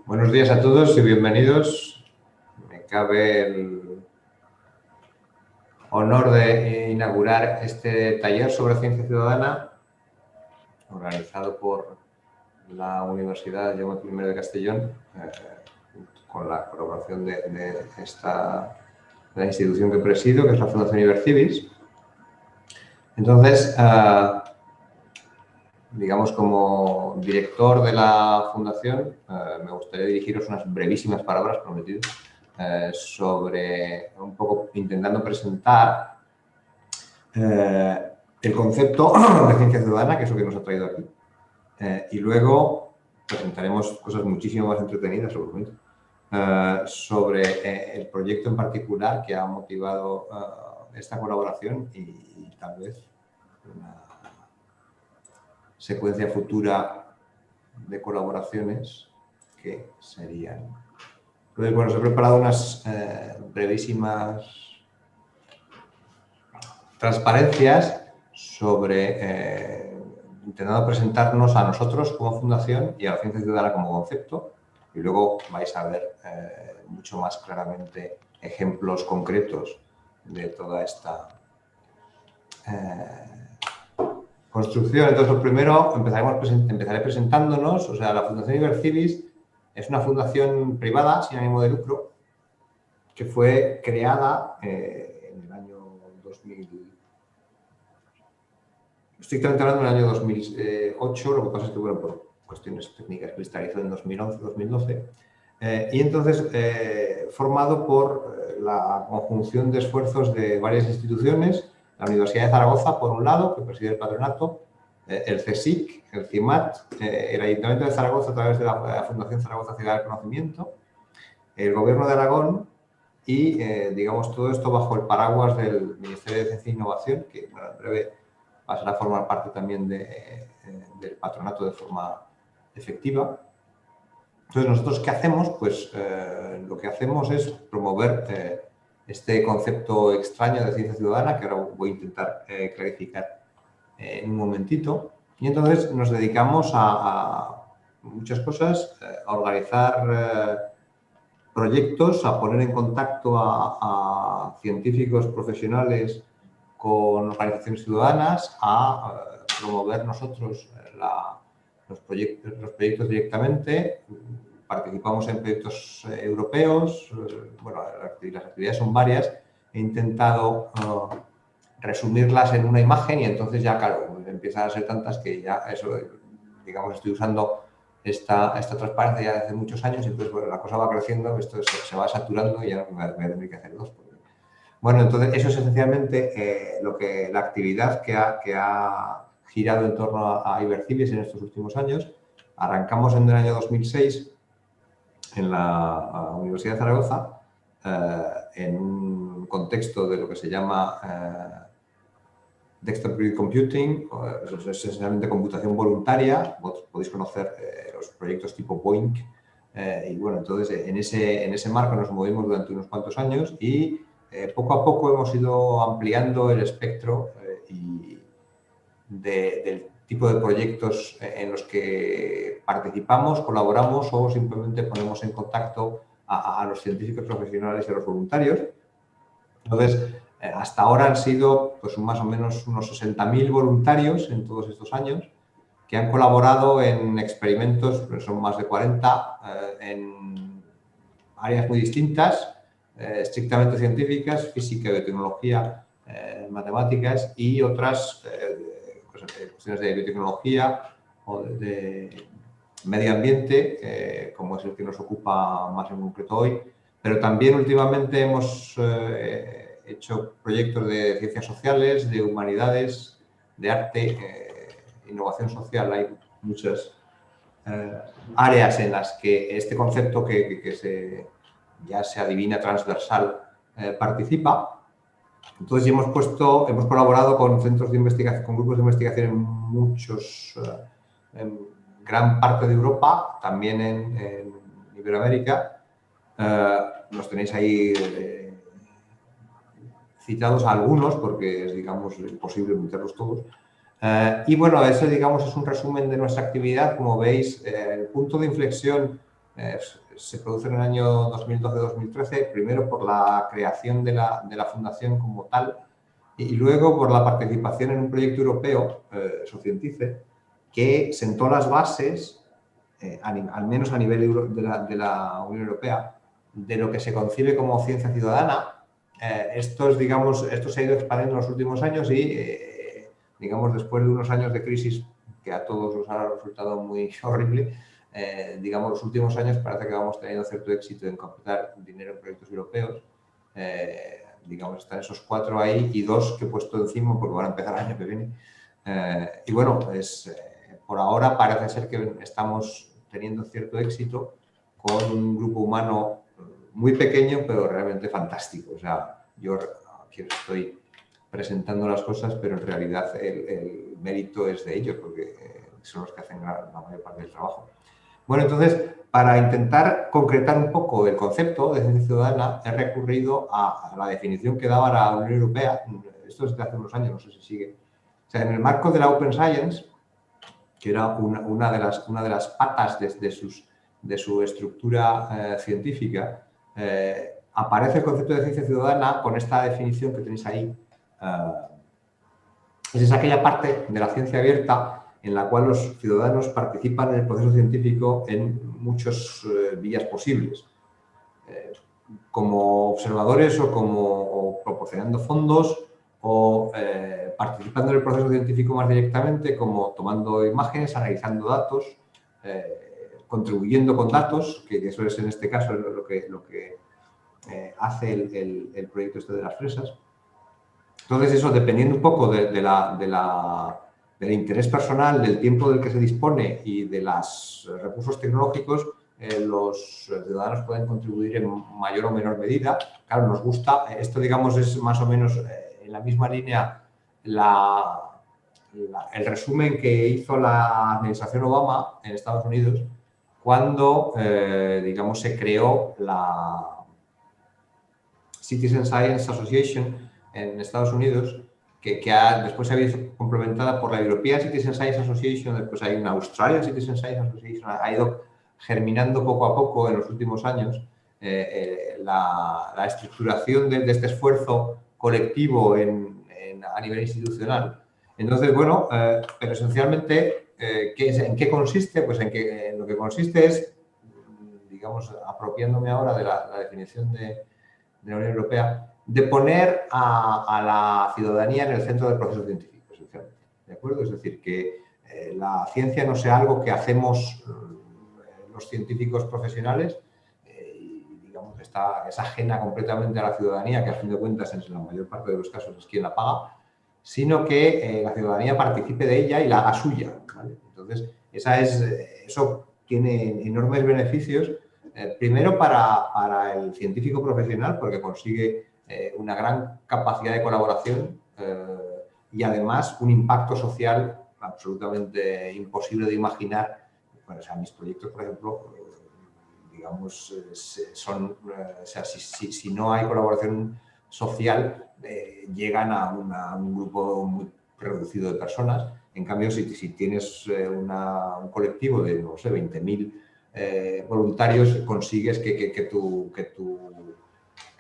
Buenos días a todos y bienvenidos. Me cabe el honor de inaugurar este taller sobre ciencia ciudadana organizado por la Universidad Jaume I de Castellón con la colaboración de la institución que presido, que es la Fundación Ibercibis. Entonces, digamos, como director de la Fundación, me gustaría dirigiros unas brevísimas palabras, prometido, sobre un poco intentando presentar el concepto de ciencia ciudadana, que es lo que nos ha traído aquí, y luego presentaremos cosas muchísimo más entretenidas, seguramente, sobre el proyecto en particular que ha motivado esta colaboración y tal vez una secuencia futura de colaboraciones que serían. Entonces, bueno, os he preparado unas brevísimas transparencias sobre intentando presentarnos a nosotros como fundación y a la ciencia ciudadana como concepto, y luego vais a ver mucho más claramente ejemplos concretos de toda esta construcción. Entonces, lo primero, empezaré presentándonos. O sea, la Fundación Ibercibis es una fundación privada sin ánimo de lucro que fue creada en el año 2000. Estrictamente hablando, en el año 2008, lo que pasa es que, bueno, por cuestiones técnicas cristalizó en 2011-2012. Y entonces, formado por la conjunción de esfuerzos de varias instituciones, la Universidad de Zaragoza, por un lado, que preside el patronato, el CSIC, el CIMAT, el Ayuntamiento de Zaragoza a través de la Fundación Zaragoza Ciudad del Conocimiento, el Gobierno de Aragón y, digamos, todo esto bajo el paraguas del Ministerio de Ciencia e Innovación, que, bueno, en breve pasará a formar parte también del patronato de forma efectiva. Entonces, ¿nosotros qué hacemos? Pues lo que hacemos es promover este concepto extraño de ciencia ciudadana, que ahora voy a intentar clarificar en un momentito. Y entonces nos dedicamos a muchas cosas, a organizar proyectos, a poner en contacto a científicos profesionales con organizaciones ciudadanas, a promover nosotros los proyectos directamente. Participamos en proyectos europeos. Bueno, las actividades son varias. He intentado resumirlas en una imagen y entonces ya, claro, empiezan a ser tantas que ya eso, digamos, estoy usando esta transparencia ya desde hace muchos años y entonces, bueno, la cosa va creciendo, esto se va saturando y ya me voy a tener que hacer dos. Bueno, entonces eso es esencialmente la actividad que ha girado en torno a Ibercibis en estos últimos años. Arrancamos en el año 2006 en la Universidad de Zaragoza en un contexto de lo que se llama Desktop Grid Computing, es esencialmente computación voluntaria. Vos podéis conocer los proyectos tipo BOINC. Y bueno, entonces en ese marco nos movimos durante unos cuantos años y poco a poco hemos ido ampliando el espectro del tipo de proyectos en los que participamos, colaboramos o simplemente ponemos en contacto a los científicos profesionales y a los voluntarios. Entonces, hasta ahora han sido pues, más o menos unos 60.000 voluntarios en todos estos años que han colaborado en experimentos, son más de 40, en áreas muy distintas, estrictamente científicas, física, biotecnología, matemáticas y otras cuestiones de biotecnología o de medio ambiente, como es el que nos ocupa más en concreto hoy. Pero también últimamente hemos hecho proyectos de ciencias sociales, de humanidades, de arte, innovación social. Hay muchas áreas en las que este concepto que ya se adivina transversal participa. Entonces hemos colaborado con centros de investigación, con grupos de investigación en gran parte de Europa, también en Iberoamérica. Los tenéis ahí citados a algunos porque es, digamos, imposible meterlos todos. Y bueno, ese, digamos, es un resumen de nuestra actividad. Como veis, el punto de inflexión se produce en el año 2012-2013, primero por la creación de la fundación como tal y luego por la participación en un proyecto europeo, Socientice, que sentó las bases, al menos a nivel de la Unión Europea, de lo que se concibe como ciencia ciudadana. Esto se ha ido expandiendo en los últimos años y, digamos, después de unos años de crisis que a todos nos ha resultado muy horrible, digamos, los últimos años parece que vamos teniendo cierto éxito en captar dinero en proyectos europeos. Digamos, están esos 4 ahí y 2 que he puesto encima porque van a empezar el año que viene. Y bueno, por ahora parece ser que estamos teniendo cierto éxito con un grupo humano muy pequeño, pero realmente fantástico. O sea, yo aquí estoy presentando las cosas, pero en realidad el mérito es de ellos, porque son los que hacen la mayor parte del trabajo. Bueno, entonces, para intentar concretar un poco el concepto de ciencia ciudadana, he recurrido a la definición que daba la Unión Europea. Esto es de hace unos años, no sé si sigue. O sea, en el marco de la Open Science, que era una de las patas de su estructura científica, aparece el concepto de ciencia ciudadana con esta definición que tenéis ahí. Es aquella parte de la ciencia abierta en la cual los ciudadanos participan en el proceso científico en muchas vías posibles, como observadores o proporcionando fondos o participando en el proceso científico más directamente, como tomando imágenes, analizando datos, contribuyendo con datos, que eso es en este caso lo que hace el proyecto este de las fresas. Entonces eso, dependiendo un poco del interés personal, del tiempo del que se dispone y de los recursos tecnológicos, los ciudadanos pueden contribuir en mayor o menor medida. Claro, nos gusta, esto digamos es más o menos en la misma línea el resumen que hizo la administración Obama en Estados Unidos cuando, digamos, se creó la Citizen Science Association en Estados Unidos, que después se ha visto complementada por la European Citizen Science Association, después hay una Australian Citizen Science Association, ha ido germinando poco a poco en los últimos años la estructuración de este esfuerzo colectivo a nivel institucional. Entonces, bueno, pero esencialmente, ¿en qué consiste? Pues en lo que consiste es, digamos, apropiándome ahora de la definición de la Unión Europea, de poner a la ciudadanía en el centro del proceso científico, esencialmente. ¿De acuerdo? Es decir, que la ciencia no sea algo que hacemos los científicos profesionales y, digamos, es ajena completamente a la ciudadanía, que a fin de cuentas en la mayor parte de los casos es quien la paga, sino que la ciudadanía participe de ella y la haga suya, ¿vale? Entonces, eso tiene enormes beneficios. Primero para el científico profesional, porque consigue una gran capacidad de colaboración y además un impacto social absolutamente imposible de imaginar. Bueno, o sea, mis proyectos, por ejemplo, digamos, son, o sea, si no hay colaboración social, llegan a un grupo muy reducido de personas. En cambio, si tienes un colectivo de, no sé, 20.000 voluntarios, consigues que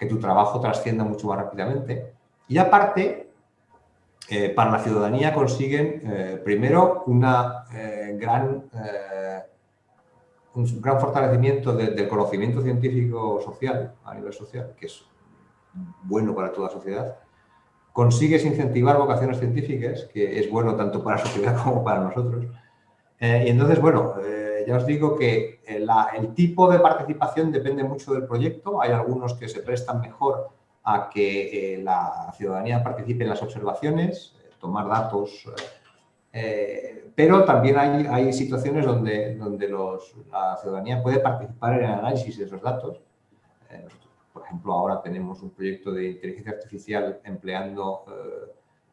tu trabajo trascienda mucho más rápidamente. Y aparte, para la ciudadanía consiguen, primero, un gran fortalecimiento del conocimiento científico social, a nivel social, que es bueno para toda la sociedad. Consigues incentivar vocaciones científicas, que es bueno tanto para la sociedad como para nosotros. Y entonces, bueno, ya os digo que el tipo de participación depende mucho del proyecto. Hay algunos que se prestan mejor a que la ciudadanía participe en las observaciones, tomar datos, pero también hay situaciones donde la ciudadanía puede participar en el análisis de esos datos. Nosotros, por ejemplo, ahora tenemos un proyecto de inteligencia artificial empleando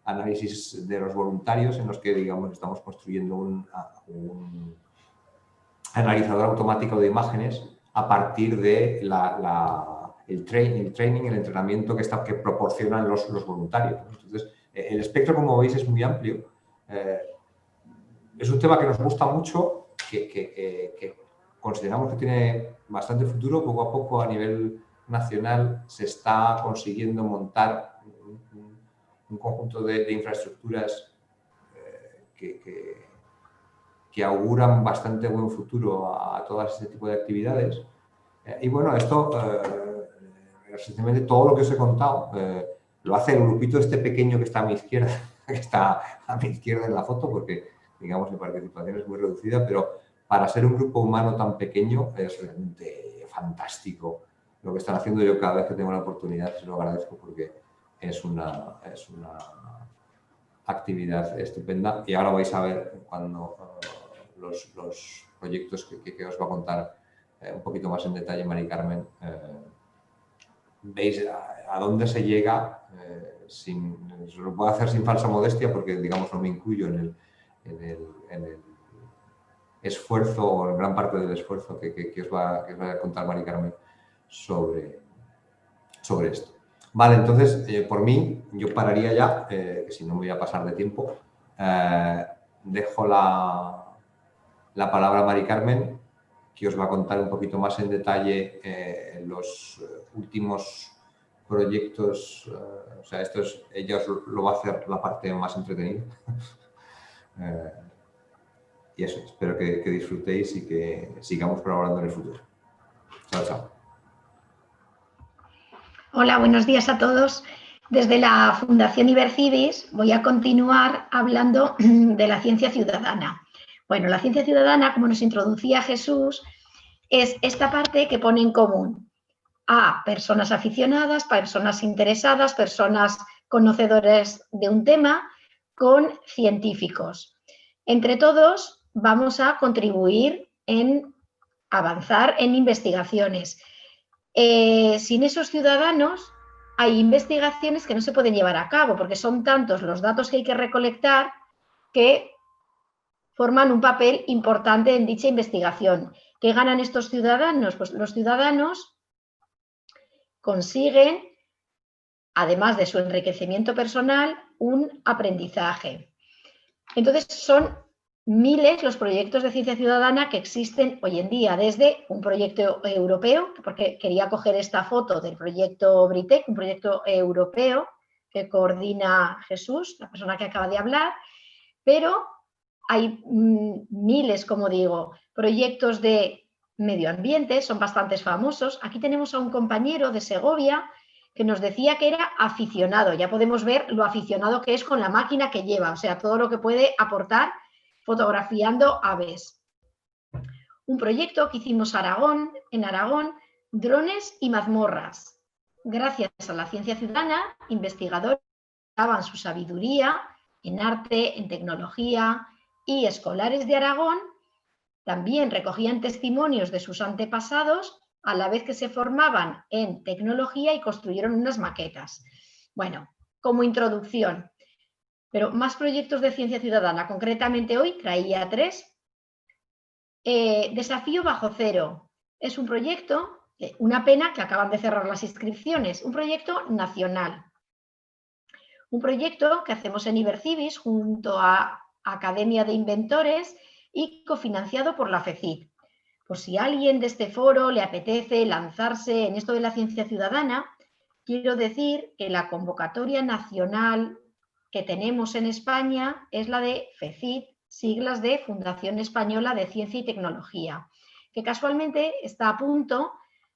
análisis de los voluntarios en los que, digamos, estamos construyendo un analizador automático de imágenes a partir de el training, el entrenamiento que proporcionan los voluntarios. Entonces, el espectro, como veis, es muy amplio. Es un tema que nos gusta mucho, que consideramos que tiene bastante futuro. Poco a poco a nivel nacional se está consiguiendo montar un conjunto de infraestructuras que auguran bastante buen futuro a todo este tipo de actividades. Y bueno, esto, esencialmente todo lo que os he contado, lo hace el grupito este pequeño que está a mi izquierda, que está a mi izquierda en la foto, porque, digamos, mi participación es muy reducida, pero para ser un grupo humano tan pequeño es realmente fantástico lo que están haciendo. Yo cada vez que tengo la oportunidad se lo agradezco, porque es una actividad estupenda. Y ahora vais a ver cuando los proyectos que os va a contar un poquito más en detalle Mari Carmen, veis a dónde se llega. Se lo puedo hacer sin falsa modestia, porque, digamos, no me incluyo en el esfuerzo, o en gran parte del esfuerzo que os va a contar Mari Carmen sobre esto. Vale, entonces, por mí, yo pararía ya, que si no me voy a pasar de tiempo. Dejo la palabra a Mari Carmen, que os va a contar un poquito más en detalle los últimos proyectos. O sea, ella lo va a hacer la parte más entretenida. Y eso, espero que disfrutéis y que sigamos colaborando en el futuro. Chao, chao. Hola, buenos días a todos. Desde la Fundación Ibercibis voy a continuar hablando de la ciencia ciudadana. Bueno, la ciencia ciudadana, como nos introducía Jesús, es esta parte que pone en común a personas aficionadas, personas interesadas, personas conocedores de un tema, con científicos. Entre todos vamos a contribuir en avanzar en investigaciones. Sin esos ciudadanos hay investigaciones que no se pueden llevar a cabo, porque son tantos los datos que hay que recolectar que forman un papel importante en dicha investigación. ¿Qué ganan estos ciudadanos? Pues los ciudadanos consiguen, además de su enriquecimiento personal, un aprendizaje. Entonces, son miles los proyectos de ciencia ciudadana que existen hoy en día, desde un proyecto europeo, porque quería coger esta foto del proyecto BRITEC, un proyecto europeo que coordina Jesús, la persona que acaba de hablar, pero hay miles, como digo, proyectos de medio ambiente, son bastante famosos. Aquí tenemos a un compañero de Segovia que nos decía que era aficionado. Ya podemos ver lo aficionado que es con la máquina que lleva, o sea, todo lo que puede aportar fotografiando aves. Un proyecto que hicimos en Aragón, drones y mazmorras. Gracias a la ciencia ciudadana, investigadores daban su sabiduría en arte, en tecnología, y escolares de Aragón también recogían testimonios de sus antepasados a la vez que se formaban en tecnología y construyeron unas maquetas. Bueno, como introducción, pero más proyectos de ciencia ciudadana. Concretamente hoy traía 3. Desafío bajo cero. Es un proyecto, una pena que acaban de cerrar las inscripciones, un proyecto nacional. Un proyecto que hacemos en Ibercibis junto a Academia de Inventores y cofinanciado por la FECIT. Por si a alguien de este foro le apetece lanzarse en esto de la ciencia ciudadana, quiero decir que la convocatoria nacional que tenemos en España es la de FECIT, siglas de Fundación Española de Ciencia y Tecnología, que casualmente está a punto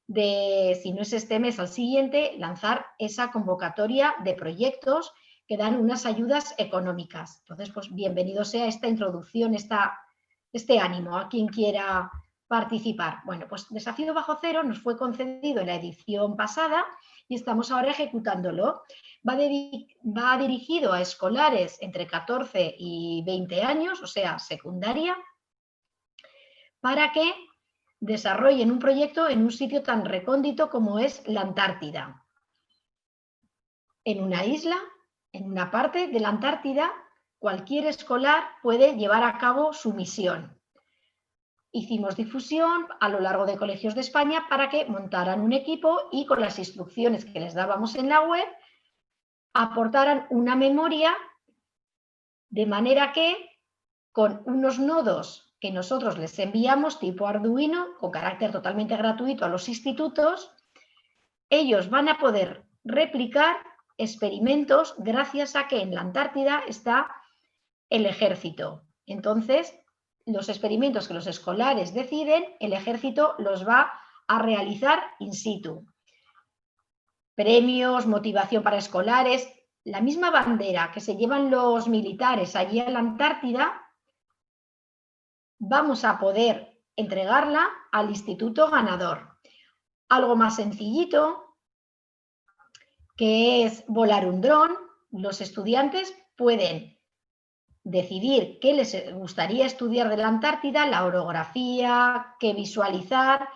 de, si no es este mes, al siguiente, lanzar esa convocatoria de proyectos que dan unas ayudas económicas. Entonces, pues bienvenido sea esta introducción, este ánimo a quien quiera participar. Bueno, pues Desafío Bajo Cero nos fue concedido en la edición pasada y estamos ahora ejecutándolo. Va dirigido a escolares entre 14 y 20 años, o sea, secundaria, para que desarrollen un proyecto en un sitio tan recóndito como es la Antártida. En una isla, en una parte de la Antártida, cualquier escolar puede llevar a cabo su misión. Hicimos difusión a lo largo de colegios de España para que montaran un equipo y con las instrucciones que les dábamos en la web aportaran una memoria de manera que con unos nodos que nosotros les enviamos tipo Arduino con carácter totalmente gratuito a los institutos. Ellos van a poder replicar experimentos gracias a que en la Antártida está el ejército. Entonces, los experimentos que los escolares deciden, el ejército los va a realizar in situ. Premios, motivación para escolares, la misma bandera que se llevan los militares allí a la Antártida, vamos a poder entregarla al instituto ganador. Algo más sencillito, que es volar un dron. Los estudiantes pueden decidir qué les gustaría estudiar de la Antártida, la orografía, qué visualizar,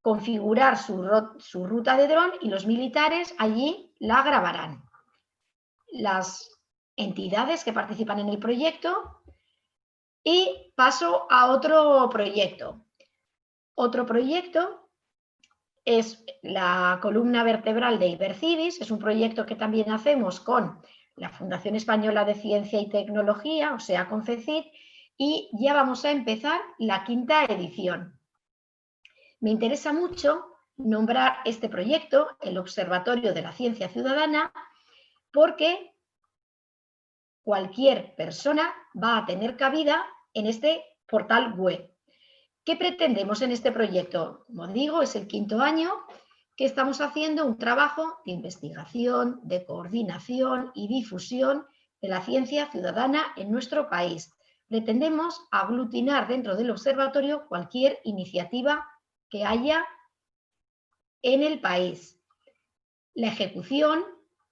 configurar su ruta de dron y los militares allí la grabarán. Las entidades que participan en el proyecto. Y paso a otro proyecto. Otro proyecto es la columna vertebral de Ibercivis. Es un proyecto que también hacemos con la Fundación Española de Ciencia y Tecnología, o sea, con CECIT, y ya vamos a empezar la 5ª edición. Me interesa mucho nombrar este proyecto el Observatorio de la Ciencia Ciudadana, porque cualquier persona va a tener cabida en este portal web. ¿Qué pretendemos en este proyecto? Como digo, es el 5º año que estamos haciendo un trabajo de investigación, de coordinación y difusión de la ciencia ciudadana en nuestro país. Pretendemos aglutinar dentro del observatorio cualquier iniciativa que haya en el país. La ejecución,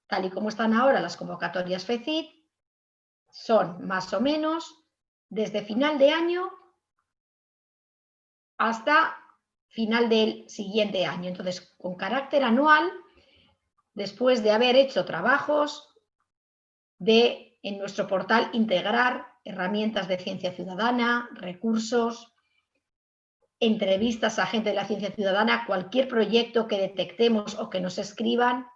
tal y como están ahora las convocatorias FECIT, son más o menos desde final de año hasta final del siguiente año. Entonces, con carácter anual, después de haber hecho trabajos de, en nuestro portal, integrar herramientas de ciencia ciudadana, recursos, entrevistas a gente de la ciencia ciudadana, cualquier proyecto que detectemos o que nos escriban,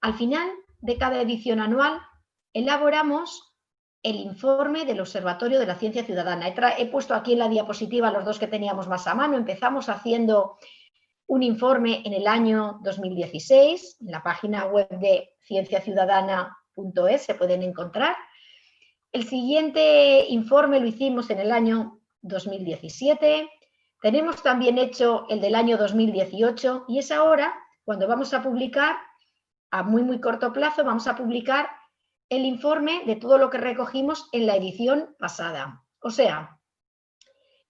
al final de cada edición anual elaboramos el informe del Observatorio de la Ciencia Ciudadana. He puesto aquí en la diapositiva los dos que teníamos más a mano. Empezamos haciendo un informe en el año 2016, en la página web de cienciaciudadana.es se pueden encontrar. El siguiente informe lo hicimos en el año 2017. Tenemos también hecho el del año 2018 y es ahora cuando vamos a publicar, a muy corto plazo, vamos a publicar el informe de todo lo que recogimos en la edición pasada. O sea,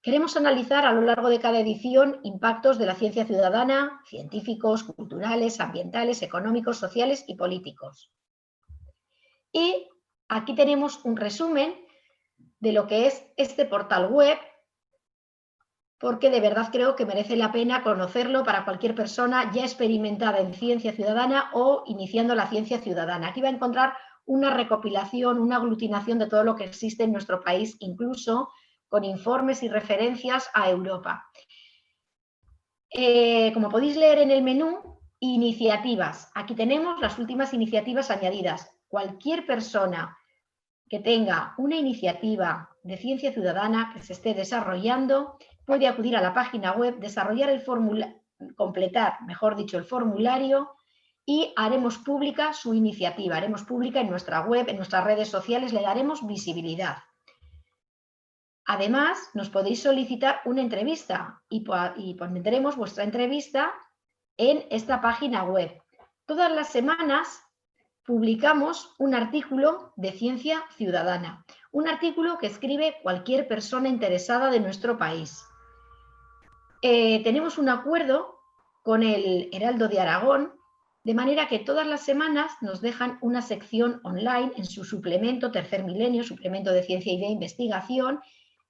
queremos analizar a lo largo de cada edición impactos de la ciencia ciudadana, científicos, culturales, ambientales, económicos, sociales y políticos. Y aquí tenemos un resumen de lo que es este portal web, porque de verdad creo que merece la pena conocerlo para cualquier persona ya experimentada en ciencia ciudadana o iniciando la ciencia ciudadana. Aquí va a encontrar una recopilación, una aglutinación de todo lo que existe en nuestro país, incluso con informes y referencias a Europa. Como podéis leer en el menú, iniciativas. Aquí tenemos las últimas iniciativas añadidas. Cualquier persona que tenga una iniciativa de ciencia ciudadana que se esté desarrollando puede acudir a la página web, desarrollar el formulario, completar, mejor dicho, el formulario y haremos pública su iniciativa, haremos pública en nuestra web, en nuestras redes sociales, le daremos visibilidad. Además, nos podéis solicitar una entrevista y pondremos vuestra entrevista en esta página web. Todas las semanas publicamos un artículo de ciencia ciudadana, un artículo que escribe cualquier persona interesada de nuestro país. Tenemos un acuerdo con el Heraldo de Aragón, de manera que todas las semanas nos dejan una sección online en su suplemento Tercer Milenio, suplemento de ciencia y de investigación,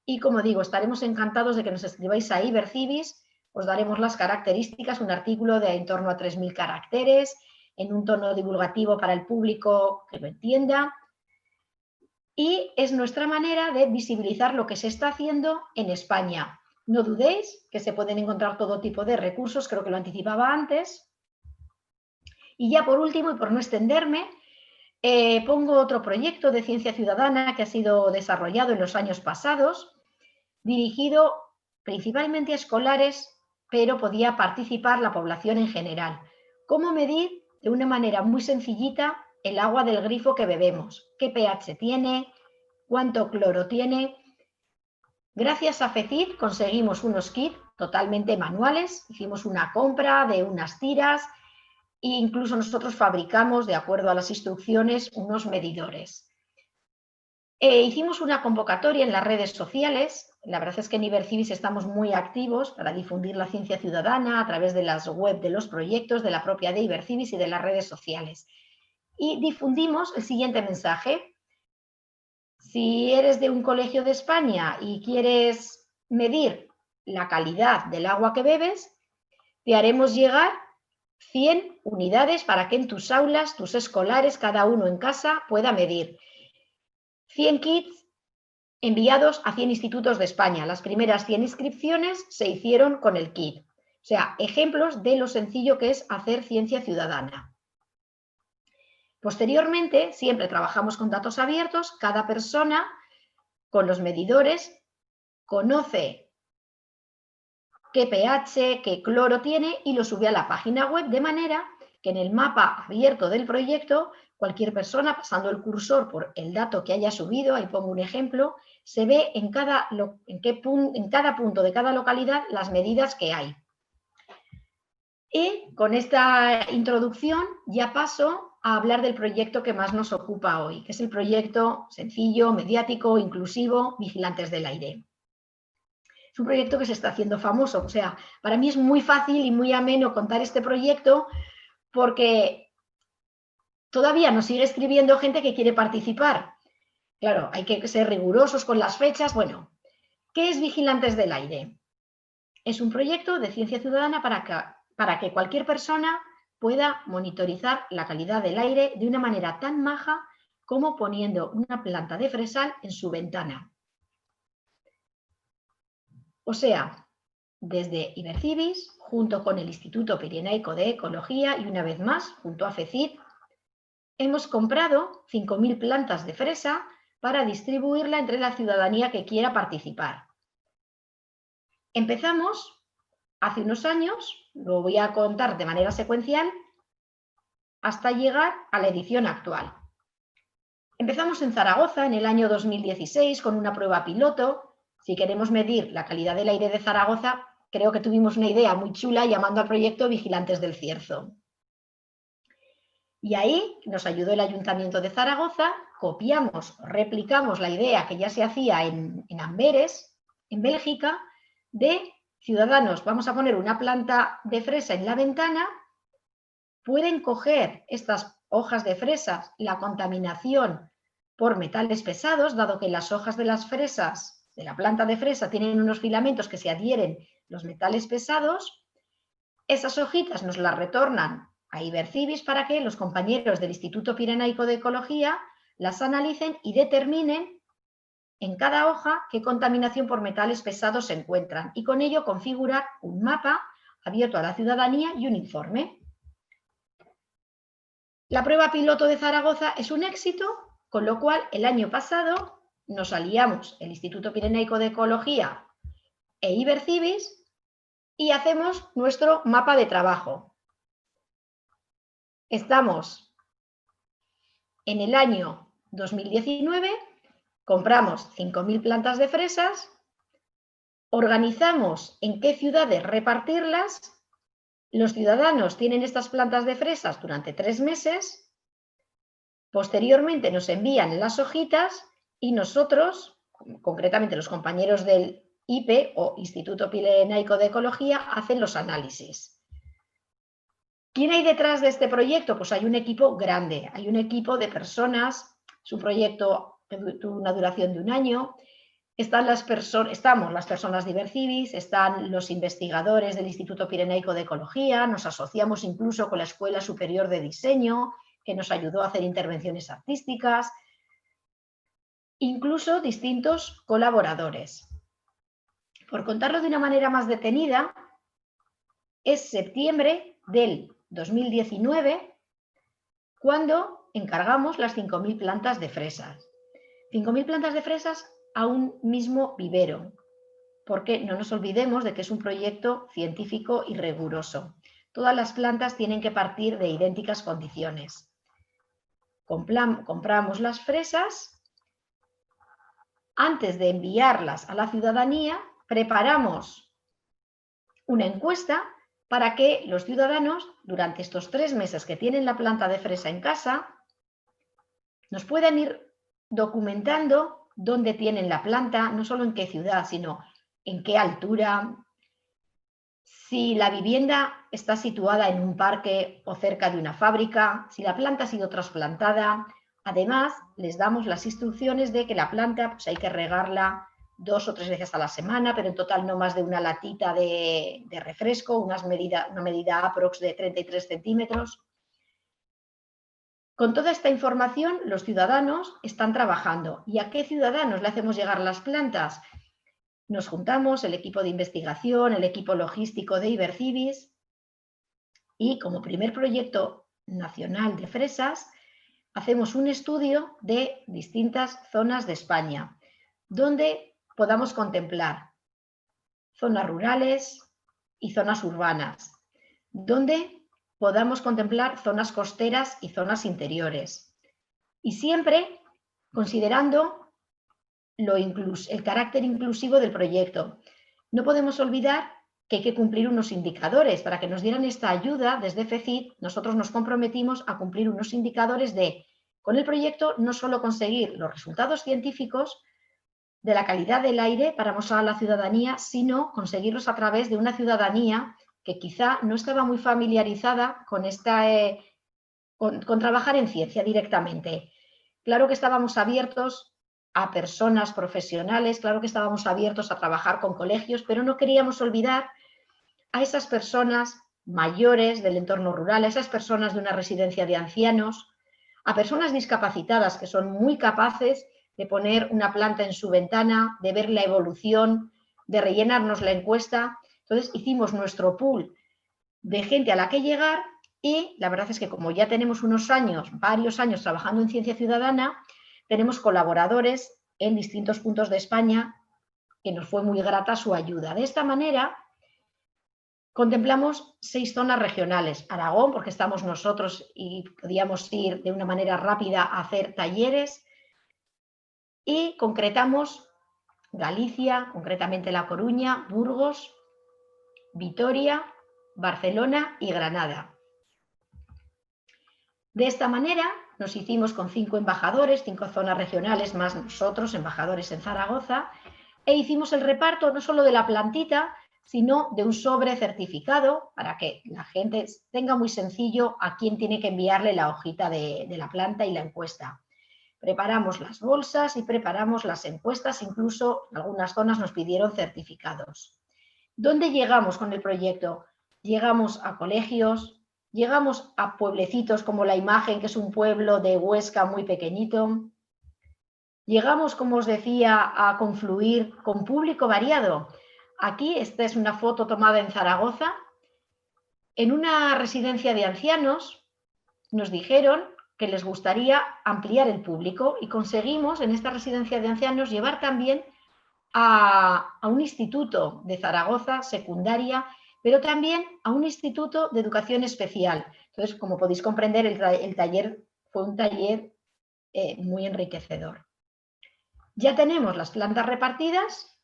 y como digo, estaremos encantados de que nos escribáis a Ibercivis, os daremos las características, un artículo de en torno a 3.000 caracteres, en un tono divulgativo para el público que lo entienda, y es nuestra manera de visibilizar lo que se está haciendo en España. No dudéis que se pueden encontrar todo tipo de recursos, creo que lo anticipaba antes. Y ya por último, y por no extenderme, pongo otro proyecto de ciencia ciudadana que ha sido desarrollado en los años pasados. dirigido principalmente a escolares, pero podía participar la población en general. ¿Cómo medir de una manera muy sencillita el agua del grifo que bebemos? ¿Qué pH tiene? ¿Cuánto cloro tiene? Gracias a FECID conseguimos unos kits totalmente manuales, hicimos una compra de unas tiras e incluso nosotros fabricamos, de acuerdo a las instrucciones, unos medidores. Hicimos una convocatoria en las redes sociales. La verdad es que en Ibercivis estamos muy activos para difundir la ciencia ciudadana a través de las web de los proyectos, de la propia de Ibercivis y de las redes sociales. Y difundimos el siguiente mensaje. Si eres de un colegio de España y quieres medir la calidad del agua que bebes, te haremos llegar 100 unidades para que en tus aulas, tus escolares, cada uno en casa, pueda medir. 100 kits enviados a 100 institutos de España. Las primeras 100 inscripciones se hicieron con el kit. O sea, ejemplos de lo sencillo que es hacer ciencia ciudadana. Posteriormente, siempre trabajamos con datos abiertos. Cada persona, con los medidores, conoce qué pH, qué cloro tiene y lo sube a la página web, de manera que en el mapa abierto del proyecto, cualquier persona, pasando el cursor por el dato que haya subido, ahí pongo un ejemplo, se ve en cada punto de cada localidad las medidas que hay. Y con esta introducción ya paso a hablar del proyecto que más nos ocupa hoy, que es el proyecto sencillo, mediático, inclusivo, Vigilantes del Aire. Es un proyecto que se está haciendo famoso. O sea, para mí es muy fácil y muy ameno contar este proyecto porque todavía nos sigue escribiendo gente que quiere participar. Claro, hay que ser rigurosos con las fechas. Bueno, ¿qué es Vigilantes del Aire? Es un proyecto de ciencia ciudadana para que cualquier persona pueda monitorizar la calidad del aire de una manera tan maja como poniendo una planta de fresal en su ventana. O sea, desde Ibercivis, junto con el Instituto Pirenaico de Ecología y una vez más, junto a FECID, hemos comprado 5.000 plantas de fresa para distribuirla entre la ciudadanía que quiera participar. Empezamos hace unos años, lo voy a contar de manera secuencial, hasta llegar a la edición actual. Empezamos en Zaragoza en el año 2016 con una prueba piloto. Si queremos medir la calidad del aire de Zaragoza, creo que tuvimos una idea muy chula llamando al proyecto Vigilantes del Cierzo. Y ahí nos ayudó el Ayuntamiento de Zaragoza, copiamos, replicamos la idea que ya se hacía en Amberes, en Bélgica, de ciudadanos, vamos a poner una planta de fresa en la ventana, pueden coger estas hojas de fresas, la contaminación por metales pesados, dado que las hojas de las fresas, de la planta de fresa, tienen unos filamentos que se adhieren los metales pesados, esas hojitas nos las retornan a Ibercivis para que los compañeros del Instituto Pirenaico de Ecología las analicen y determinen en cada hoja qué contaminación por metales pesados se encuentran y con ello configurar un mapa abierto a la ciudadanía y un informe. La prueba piloto de Zaragoza es un éxito, con lo cual el año pasado nos aliamos el Instituto Pirenaico de Ecología e Ibercivis y hacemos nuestro mapa de trabajo. Estamos en el año 2019, compramos 5.000 plantas de fresas, organizamos en qué ciudades repartirlas, los ciudadanos tienen estas plantas de fresas durante 3 meses, posteriormente nos envían las hojitas y nosotros, concretamente los compañeros del IPE o Instituto Pirenaico de Ecología, hacen los análisis. ¿Quién hay detrás de este proyecto? Pues hay un equipo grande, hay un equipo de personas, es un proyecto que tuvo una duración de 1 año, estamos las personas de Ibercivis, están los investigadores del Instituto Pirenaico de Ecología, nos asociamos incluso con la Escuela Superior de Diseño, que nos ayudó a hacer intervenciones artísticas, incluso distintos colaboradores. Por contarlo de una manera más detenida, es septiembre del 2019 cuando encargamos las 5.000 plantas de fresas. 5.000 plantas de fresas a un mismo vivero. porque no nos olvidemos de que es un proyecto científico y riguroso. Todas las plantas tienen que partir de idénticas condiciones. Compramos las fresas. Antes de enviarlas a la ciudadanía, preparamos una encuesta para que los ciudadanos, durante estos 3 meses que tienen la planta de fresa en casa, nos puedan ir documentando dónde tienen la planta, no solo en qué ciudad, sino en qué altura, si la vivienda está situada en un parque o cerca de una fábrica, si la planta ha sido trasplantada. Además, les damos las instrucciones de que la planta pues hay que regarla 2 o 3 veces a la semana, pero en total no más de una latita de refresco, una medida aprox de 33 centímetros. Con toda esta información, los ciudadanos están trabajando. ¿Y a qué ciudadanos le hacemos llegar las plantas? Nos juntamos, el equipo de investigación, el equipo logístico de Ibercibis, y como primer proyecto nacional de fresas, hacemos un estudio de distintas zonas de España, donde podamos contemplar zonas rurales y zonas urbanas, donde podamos contemplar zonas costeras y zonas interiores. Y siempre considerando el carácter inclusivo del proyecto. No podemos olvidar que hay que cumplir unos indicadores. Para que nos dieran esta ayuda desde FECID, nosotros nos comprometimos a cumplir unos indicadores con el proyecto, no solo conseguir los resultados científicos de la calidad del aire para mostrar a la ciudadanía, sino conseguirlos a través de una ciudadanía que quizá no estaba muy familiarizada con trabajar en ciencia directamente. Claro que estábamos abiertos a personas profesionales, claro que estábamos abiertos a trabajar con colegios, pero no queríamos olvidar a esas personas mayores del entorno rural, a esas personas de una residencia de ancianos, a personas discapacitadas que son muy capaces de poner una planta en su ventana, de ver la evolución, de rellenarnos la encuesta. Entonces hicimos nuestro pool de gente a la que llegar y la verdad es que como ya tenemos varios años trabajando en ciencia ciudadana, tenemos colaboradores en distintos puntos de España que nos fue muy grata su ayuda. De esta manera, contemplamos 6 zonas regionales. Aragón, porque estamos nosotros y podíamos ir de una manera rápida a hacer talleres. Y concretamos Galicia, concretamente La Coruña, Burgos, Vitoria, Barcelona y Granada. De esta manera nos hicimos con 5 embajadores, 5 zonas regionales más nosotros, embajadores en Zaragoza, e hicimos el reparto no solo de la plantita, sino de un sobre certificado para que la gente tenga muy sencillo a quién tiene que enviarle la hojita de la planta y la encuesta. Preparamos las bolsas y preparamos las encuestas, incluso en algunas zonas nos pidieron certificados. ¿Dónde llegamos con el proyecto? Llegamos a colegios, llegamos a pueblecitos como La Imagen, que es un pueblo de Huesca muy pequeñito. Llegamos, como os decía, a confluir con público variado. Aquí, esta es una foto tomada en Zaragoza. En una residencia de ancianos nos dijeron que les gustaría ampliar el público y conseguimos en esta residencia de ancianos llevar también a un instituto de Zaragoza, secundaria, pero también a un instituto de educación especial. Entonces, como podéis comprender, el taller fue un taller muy enriquecedor. Ya tenemos las plantas repartidas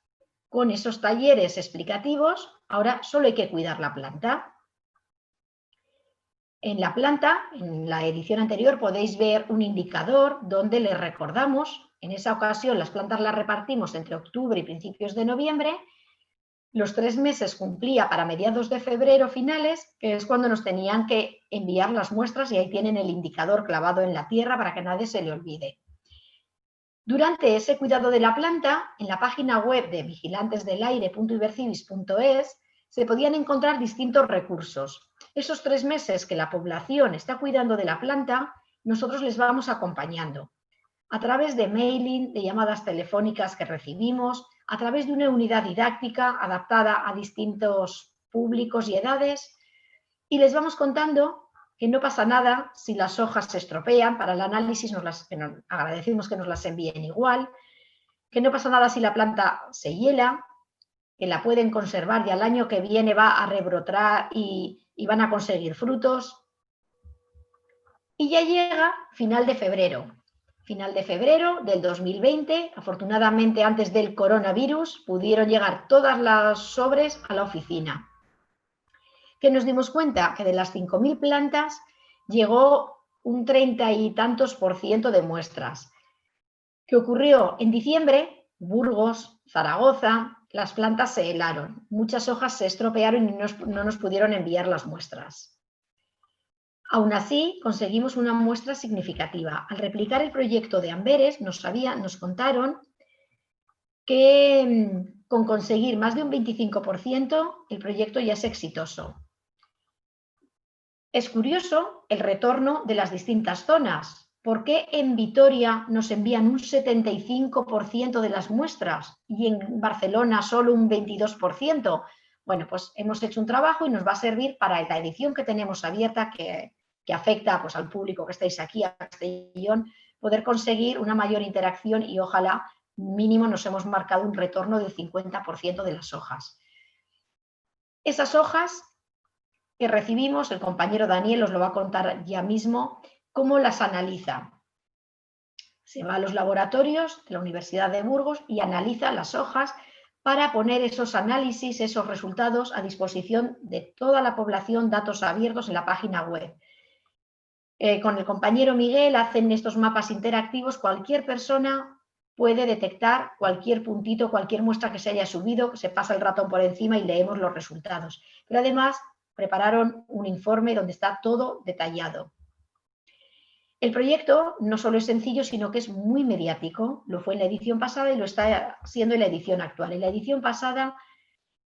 con esos talleres explicativos. Ahora solo hay que cuidar la planta. En la planta, en la edición anterior, podéis ver un indicador donde les recordamos, en esa ocasión las plantas las repartimos entre octubre y principios de noviembre. Los 3 meses cumplía para mediados de febrero finales, que es cuando nos tenían que enviar las muestras, y ahí tienen el indicador clavado en la tierra para que a nadie se le olvide. Durante ese cuidado de la planta, en la página web de vigilantesdelaire.ibercibis.es se podían encontrar distintos recursos. Esos 3 meses que la población está cuidando de la planta, nosotros les vamos acompañando a través de mailing, de llamadas telefónicas que recibimos, a través de una unidad didáctica adaptada a distintos públicos y edades, y les vamos contando que no pasa nada si las hojas se estropean. Para el análisis agradecemos que nos las envíen igual, que no pasa nada si la planta se hiela, que la pueden conservar y al año que viene va a rebrotar y van a conseguir frutos. Y ya llega final de febrero del 2020. Afortunadamente, antes del coronavirus, pudieron llegar todas las sobres a la oficina. ¿Qué nos dimos cuenta? Que de las 5.000 plantas llegó un 30 y tantos % de muestras. ¿Qué ocurrió? En diciembre, Burgos, Zaragoza, las plantas se helaron. Muchas hojas se estropearon y no nos pudieron enviar las muestras. Aún así, conseguimos una muestra significativa. Al replicar el proyecto de Amberes, nos contaron que con conseguir más de un 25%, el proyecto ya es exitoso. Es curioso el retorno de las distintas zonas. ¿Por qué en Vitoria nos envían un 75% de las muestras y en Barcelona solo un 22%? Bueno, pues hemos hecho un trabajo y nos va a servir para la edición que tenemos abierta, que afecta pues, al público que estáis aquí, a Castellón, poder conseguir una mayor interacción y ojalá mínimo nos hemos marcado un retorno del 50% de las hojas. Esas hojas que recibimos, el compañero Daniel os lo va a contar ya mismo, cómo las analiza. Se va a los laboratorios de la Universidad de Burgos y analiza las hojas para poner esos análisis, esos resultados a disposición de toda la población, datos abiertos en la página web. Con el compañero Miguel hacen estos mapas interactivos, cualquier persona puede detectar cualquier puntito, cualquier muestra que se haya subido, se pasa el ratón por encima y leemos los resultados. Pero además prepararon un informe donde está todo detallado. El proyecto no solo es sencillo, sino que es muy mediático. Lo fue en la edición pasada y lo está siendo en la edición actual. En la edición pasada,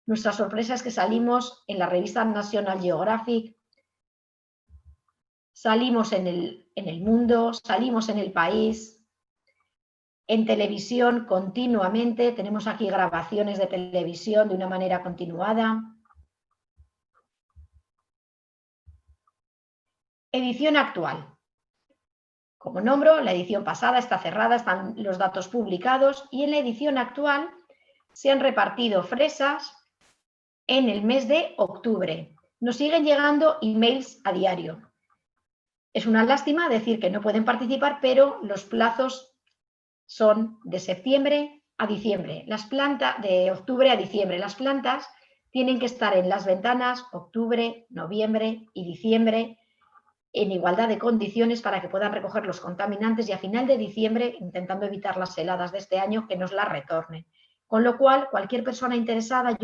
nuestra sorpresa es que salimos en la revista National Geographic, salimos en el Mundo, salimos en El País, en televisión continuamente. Tenemos aquí grabaciones de televisión de una manera continuada. Edición actual. Como nombro, la edición pasada está cerrada, están los datos publicados y en la edición actual se han repartido fresas en el mes de octubre. Nos siguen llegando emails a diario. Es una lástima decir que no pueden participar, pero los plazos son de septiembre a diciembre. De octubre a diciembre. Las plantas tienen que estar en las ventanas octubre, noviembre y diciembre en igualdad de condiciones para que puedan recoger los contaminantes y a final de diciembre, intentando evitar las heladas de este año, que nos las retornen. Con lo cual, cualquier persona interesada,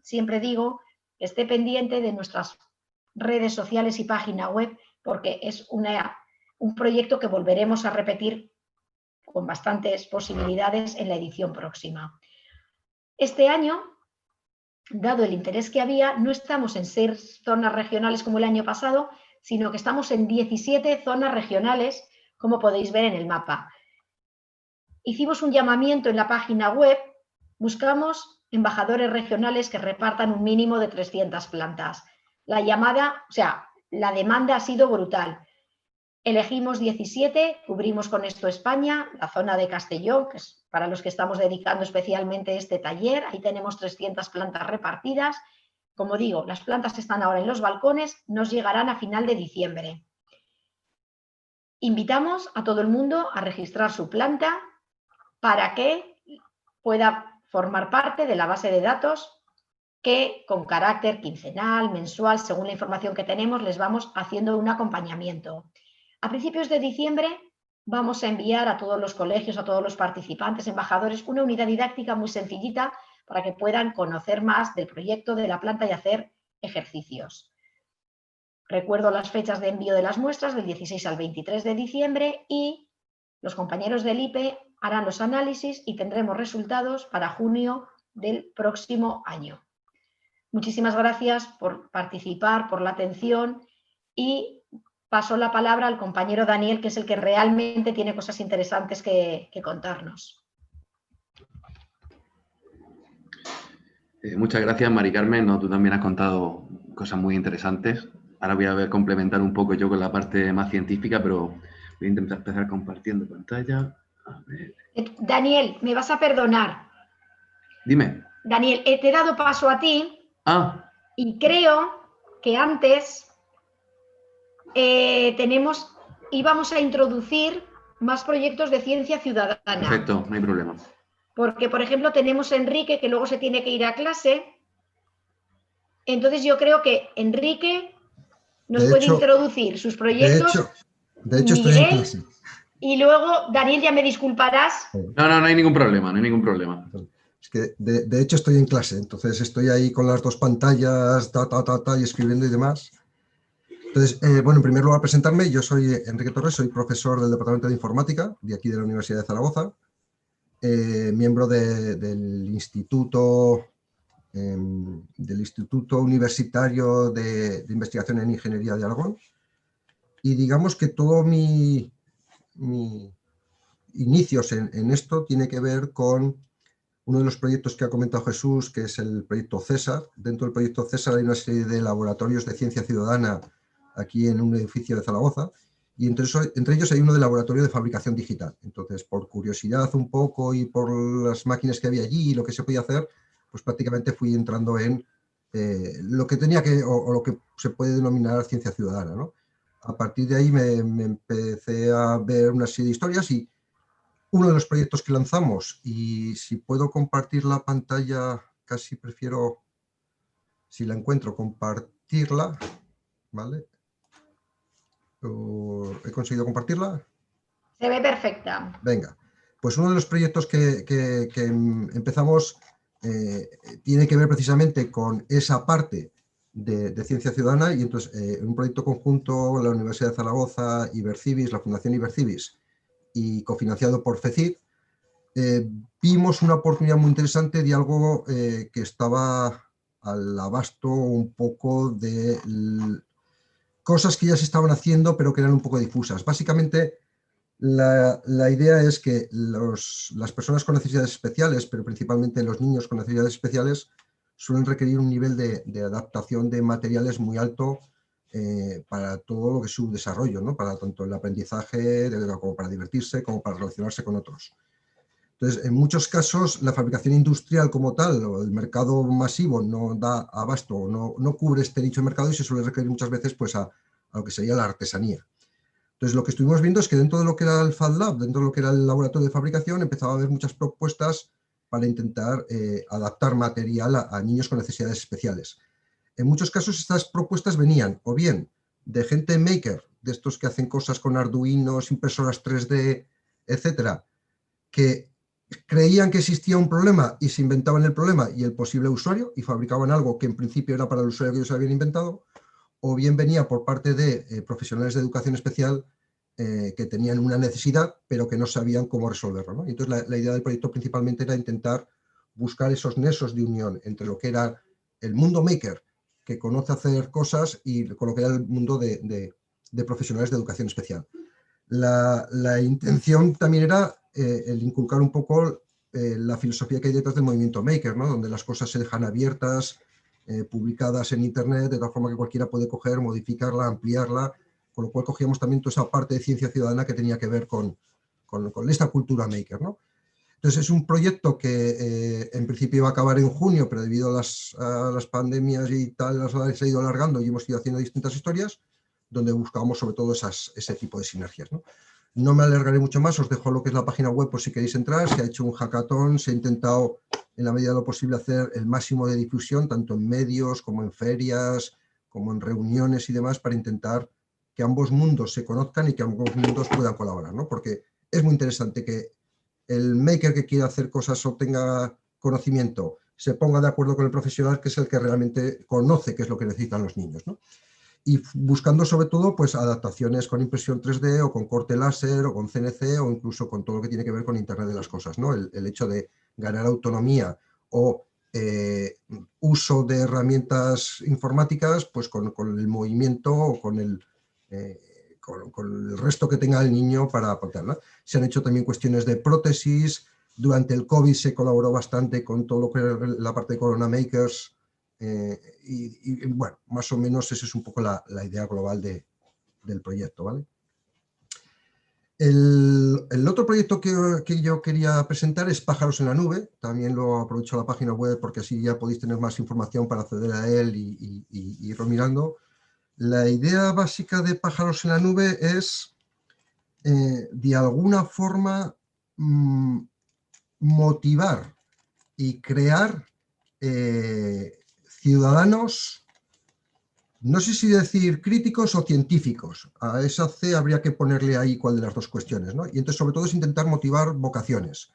siempre digo que esté pendiente de nuestras redes sociales y página web, porque es un proyecto que volveremos a repetir con bastantes posibilidades en la edición próxima. Este año, dado el interés que había, no estamos en 6 zonas regionales como el año pasado, sino que estamos en 17 zonas regionales, como podéis ver en el mapa. Hicimos un llamamiento en la página web, buscamos embajadores regionales que repartan un mínimo de 300 plantas. La demanda ha sido brutal. Elegimos 17, cubrimos con esto España, la zona de Castellón, que es para los que estamos dedicando especialmente este taller. Ahí tenemos 300 plantas repartidas. Como digo, las plantas están ahora en los balcones, nos llegarán a final de diciembre. Invitamos a todo el mundo a registrar su planta para que pueda formar parte de la base de datos que con carácter quincenal, mensual, según la información que tenemos, les vamos haciendo un acompañamiento. A principios de diciembre vamos a enviar a todos los colegios, a todos los participantes, embajadores, una unidad didáctica muy sencillita para que puedan conocer más del proyecto de la planta y hacer ejercicios. Recuerdo las fechas de envío de las muestras del 16 al 23 de diciembre y los compañeros del IPE harán los análisis y tendremos resultados para junio del próximo año. Muchísimas gracias por participar, por la atención y paso la palabra al compañero Daniel, que es el que realmente tiene cosas interesantes que contarnos. Muchas gracias, Mari Carmen. No, tú también has contado cosas muy interesantes. Ahora voy a complementar un poco yo con la parte más científica, pero voy a intentar empezar compartiendo pantalla. A ver. Daniel, me vas a perdonar. Dime. Daniel, te he dado paso a ti Ah, y creo que antes íbamos a introducir más proyectos de ciencia ciudadana. perfecto, no hay problema. Porque, por ejemplo, tenemos a Enrique, que luego se tiene que ir a clase. Entonces yo creo que Enrique nos puede introducir sus proyectos, de hecho estoy en clase. Y luego, Daniel, ya me disculparás. No hay ningún problema, no hay ningún problema. Es que de hecho estoy en clase, entonces estoy ahí con las dos pantallas, y escribiendo y demás. Entonces, bueno, en primer lugar presentarme, yo soy Enrique Torres, soy profesor del Departamento de Informática de aquí de la Universidad de Zaragoza, miembro del Instituto Universitario de Investigación en Ingeniería de Aragón, y digamos que todo mi inicios en esto tiene que ver con uno de los proyectos que ha comentado Jesús, que es el proyecto César. Dentro del proyecto César hay una serie de laboratorios de ciencia ciudadana aquí en un edificio de Zaragoza, y entre ellos hay uno de laboratorio de fabricación digital. Entonces, por curiosidad un poco y por las máquinas que había allí y lo que se podía hacer, pues prácticamente fui entrando en lo que tenía que, o lo que se puede denominar ciencia ciudadana, ¿no? A partir de ahí me empecé a ver una serie de historias, y uno de los proyectos que lanzamos, y si puedo compartir la pantalla, casi prefiero, si la encuentro, compartirla, ¿vale? ¿He conseguido compartirla? Se ve perfecta. Venga, pues uno de los proyectos que empezamos tiene que ver precisamente con esa parte de ciencia ciudadana, y entonces un proyecto conjunto, la Universidad de Zaragoza, Ibercibis, la Fundación Ibercibis, y cofinanciado por FECID, vimos una oportunidad muy interesante de algo que estaba al abasto un poco de cosas que ya se estaban haciendo pero que eran un poco difusas. Básicamente la idea es que las personas con necesidades especiales, pero principalmente los niños con necesidades especiales, suelen requerir un nivel de adaptación de materiales muy alto para todo lo que es su desarrollo, ¿no? Para tanto el aprendizaje como para divertirse, como para relacionarse con otros. Entonces, en muchos casos, la fabricación industrial como tal, o el mercado masivo, no da abasto, no cubre este nicho de mercado, y se suele requerir muchas veces pues, a lo que sería la artesanía. Entonces, lo que estuvimos viendo es que dentro de lo que era el Fab Lab, dentro de lo que era el laboratorio de fabricación, empezaba a haber muchas propuestas para intentar adaptar material a niños con necesidades especiales. En muchos casos, estas propuestas venían o bien de gente maker, de estos que hacen cosas con arduinos, impresoras 3D, etcétera, que creían que existía un problema y se inventaban el problema y el posible usuario, y fabricaban algo que en principio era para el usuario que ellos habían inventado, o bien venía por parte de profesionales de educación especial que tenían una necesidad pero que no sabían cómo resolverlo, ¿no? Y entonces la idea del proyecto principalmente era intentar buscar esos nexos de unión entre lo que era el mundo maker, que conoce hacer cosas, y con lo que era el mundo de profesionales de educación especial. La intención también era el inculcar un poco la filosofía que hay detrás del movimiento maker, ¿no? Donde las cosas se dejan abiertas, publicadas en internet, de tal forma que cualquiera puede coger, modificarla, ampliarla, con lo cual cogíamos también toda esa parte de ciencia ciudadana que tenía que ver con esta cultura maker, ¿no? Entonces es un proyecto que en principio iba a acabar en junio, pero debido a las pandemias y tal, se ha ido alargando y hemos ido haciendo distintas historias, donde buscábamos sobre todo ese tipo de sinergias, ¿no? No me alargaré mucho más, os dejo lo que es la página web por si queréis entrar. Se ha hecho un hackathon, se ha intentado en la medida de lo posible hacer el máximo de difusión, tanto en medios como en ferias, como en reuniones y demás, para intentar que ambos mundos se conozcan y que ambos mundos puedan colaborar, ¿no? Porque es muy interesante que el maker que quiera hacer cosas o tenga conocimiento se ponga de acuerdo con el profesional, que es el que realmente conoce qué es lo que necesitan los niños, ¿no? Y buscando sobre todo pues adaptaciones con impresión 3D o con corte láser o con CNC o incluso con todo lo que tiene que ver con Internet de las cosas, ¿no? El hecho de ganar autonomía o uso de herramientas informáticas pues con el movimiento o con el resto que tenga el niño para aportarla. Se han hecho también cuestiones de prótesis. Durante el COVID se colaboró bastante con todo lo que era la parte de Corona Makers. Y bueno, más o menos esa es un poco la idea global del proyecto, ¿vale? El otro proyecto que yo quería presentar es Pájaros en la Nube. También lo aprovecho la página web porque así ya podéis tener más información para acceder a él y irlo mirando. La idea básica de Pájaros en la Nube es, de alguna forma, motivar y crear ciudadanos, no sé si decir críticos o científicos. A esa C habría que ponerle ahí cuál de las dos cuestiones, ¿no? Y entonces, sobre todo, es intentar motivar vocaciones.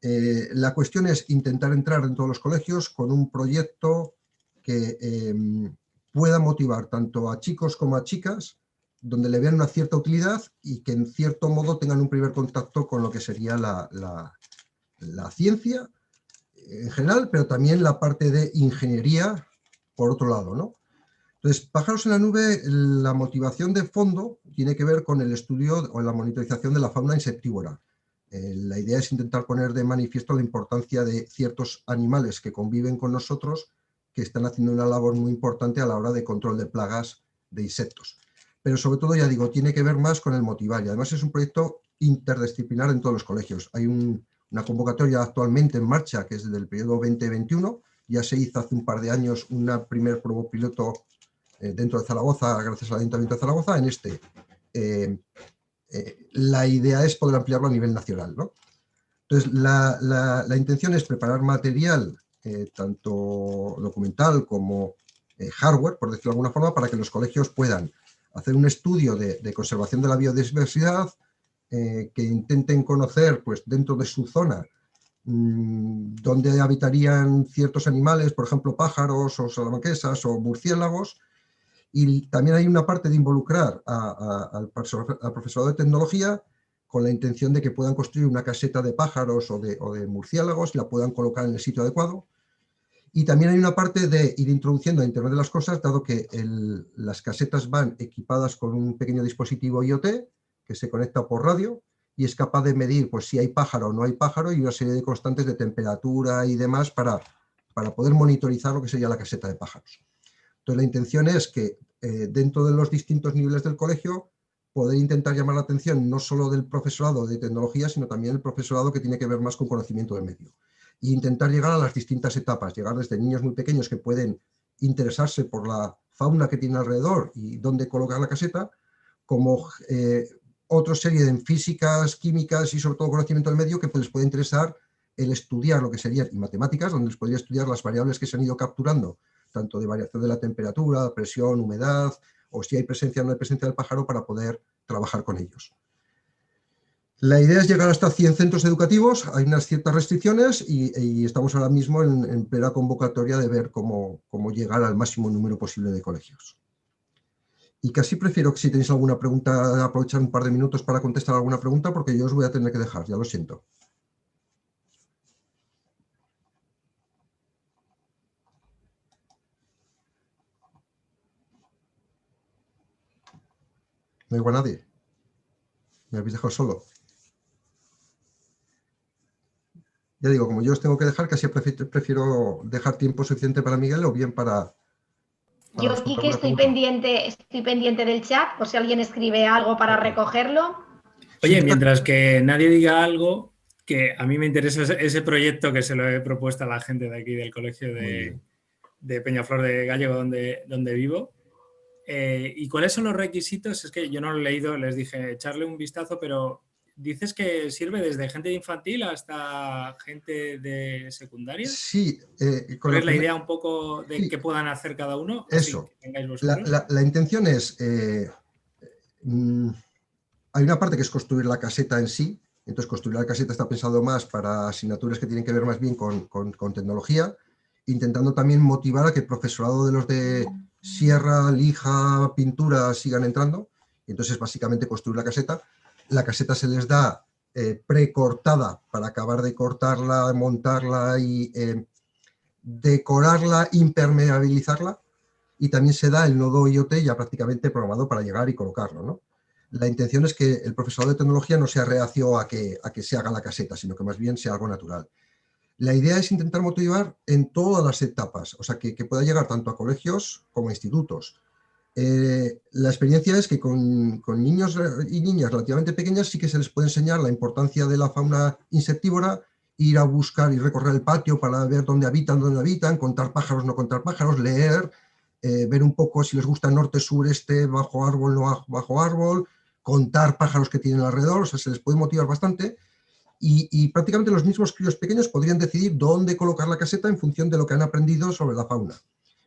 La cuestión es intentar entrar en todos los colegios con un proyecto que pueda motivar tanto a chicos como a chicas, donde le vean una cierta utilidad y que en cierto modo tengan un primer contacto con lo que sería la ciencia en general, pero también la parte de ingeniería por otro lado, ¿no? Entonces, Pájaros en la Nube, la motivación de fondo tiene que ver con el estudio o la monitorización de la fauna insectívora. La idea es intentar poner de manifiesto la importancia de ciertos animales que conviven con nosotros, que están haciendo una labor muy importante a la hora de control de plagas de insectos. Pero sobre todo, ya digo, tiene que ver más con el motivar y además es un proyecto interdisciplinar en todos los colegios. Hay una convocatoria actualmente en marcha que es del periodo 2021, ya se hizo hace un par de años una primer prueba piloto dentro de Zaragoza, gracias al Ayuntamiento de Zaragoza. En la idea es poder ampliarlo a nivel nacional, ¿no? Entonces, la intención es preparar material, tanto documental como hardware, por decirlo de alguna forma, para que los colegios puedan hacer un estudio de conservación de la biodiversidad, que intenten conocer, pues, dentro de su zona, dónde habitarían ciertos animales, por ejemplo, pájaros o salamanquesas o murciélagos. Y también hay una parte de involucrar al profesorado de tecnología con la intención de que puedan construir una caseta de pájaros o de murciélagos y la puedan colocar en el sitio adecuado. Y también hay una parte de ir introduciendo a Internet de las cosas, dado que las casetas van equipadas con un pequeño dispositivo IoT que se conecta por radio y es capaz de medir, pues, si hay pájaro o no hay pájaro y una serie de constantes de temperatura y demás para poder monitorizar lo que sería la caseta de pájaros. Entonces, la intención es que dentro de los distintos niveles del colegio poder intentar llamar la atención no solo del profesorado de tecnología, sino también el profesorado que tiene que ver más con conocimiento del medio. E intentar llegar a las distintas etapas, llegar desde niños muy pequeños que pueden interesarse por la fauna que tiene alrededor y dónde colocar la caseta, como otra serie de físicas, químicas y sobre todo conocimiento del medio que les puede interesar el estudiar lo que sería, y matemáticas, donde les podría estudiar las variables que se han ido capturando, tanto de variación de la temperatura, presión, humedad, o si hay presencia o no hay presencia del pájaro, para poder trabajar con ellos. La idea es llegar hasta 100 centros educativos, hay unas ciertas restricciones y estamos ahora mismo en plena convocatoria de ver cómo llegar al máximo número posible de colegios. Y casi prefiero que si tenéis alguna pregunta, aprovechar un par de minutos para contestar alguna pregunta, porque yo os voy a tener que dejar, ya lo siento. No oigo a nadie. Me habéis dejado solo. Ya digo, como yo os tengo que dejar, casi prefiero dejar tiempo suficiente para Miguel o bien para yo aquí que estoy pendiente del chat, por si alguien escribe algo para recogerlo. Oye, mientras que nadie diga algo, que a mí me interesa ese proyecto que se lo he propuesto a la gente de aquí del colegio de Peñaflor de Gállego, donde vivo. ¿Y cuáles son los requisitos? Es que yo no lo he leído, les dije echarle un vistazo, pero dices que sirve desde gente de infantil hasta gente de secundaria. Sí. ¿Cuál es la idea un poco de qué puedan hacer cada uno? Eso. Que tengáis vosotros. La intención es, hay una parte que es construir la caseta en sí. Entonces, construir la caseta está pensado más para asignaturas que tienen que ver más bien con tecnología, intentando también motivar a que el profesorado de los de sierra, lija, pintura sigan entrando. Y entonces, básicamente, construir la caseta. La caseta se les da precortada para acabar de cortarla, montarla y decorarla, impermeabilizarla. Y también se da el nodo IoT ya prácticamente programado para llegar y colocarlo, ¿no? La intención es que el profesorado de tecnología no sea reacio a que se haga la caseta, sino que más bien sea algo natural. La idea es intentar motivar en todas las etapas, o sea, que pueda llegar tanto a colegios como a institutos. La experiencia es que con niños y niñas relativamente pequeñas sí que se les puede enseñar la importancia de la fauna insectívora, ir a buscar y recorrer el patio para ver dónde habitan, contar pájaros, no contar pájaros, leer, ver un poco si les gusta norte, sur, este, bajo árbol, no bajo árbol, contar pájaros que tienen alrededor, o sea, se les puede motivar bastante. Y prácticamente los mismos críos pequeños podrían decidir dónde colocar la caseta en función de lo que han aprendido sobre la fauna,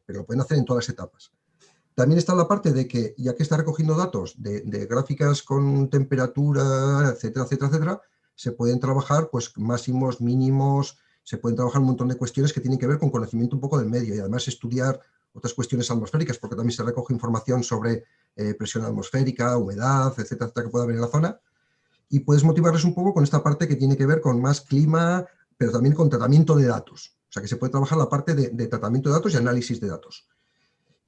pero lo pueden hacer en todas las etapas. También está la parte de que, ya que está recogiendo datos de gráficas con temperatura, etcétera, etcétera, etcétera, se pueden trabajar pues, máximos, mínimos, se pueden trabajar un montón de cuestiones que tienen que ver con conocimiento un poco del medio y además estudiar otras cuestiones atmosféricas, porque también se recoge información sobre presión atmosférica, humedad, etcétera, etcétera, que pueda haber en la zona. Y puedes motivarles un poco con esta parte que tiene que ver con más clima, pero también con tratamiento de datos. O sea, que se puede trabajar la parte de tratamiento de datos y análisis de datos.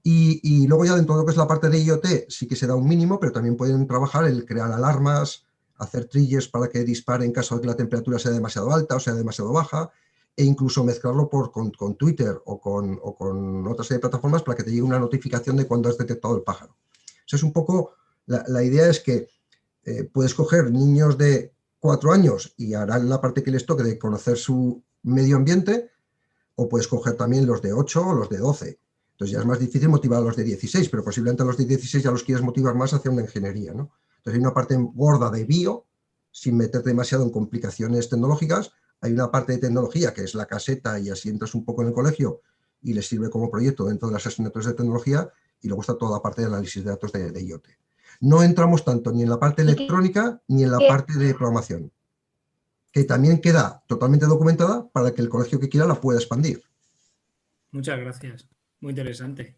Y luego ya dentro de lo que es la parte de IoT sí que se da un mínimo, pero también pueden trabajar el crear alarmas, hacer triggers para que dispare en caso de que la temperatura sea demasiado alta o sea demasiado baja, e incluso mezclarlo con Twitter o con otra serie de plataformas para que te llegue una notificación de cuando has detectado el pájaro. O sea, es un poco, la idea es que puedes coger niños de 4 años y harán la parte que les toque de conocer su medio ambiente, o puedes coger también los de 8 o los de 12. Entonces ya es más difícil motivar a los de 16, pero posiblemente a los de 16 ya los quieres motivar más hacia una ingeniería, ¿no? Entonces hay una parte gorda de bio, sin meterte demasiado en complicaciones tecnológicas. Hay una parte de tecnología, que es la caseta, y así entras un poco en el colegio y les sirve como proyecto dentro de las asignaturas de tecnología, y luego está toda la parte de análisis de datos de IoT. No entramos tanto ni en la parte electrónica ni en la parte de programación, que también queda totalmente documentada para que el colegio que quiera la pueda expandir. Muchas gracias. Muy interesante.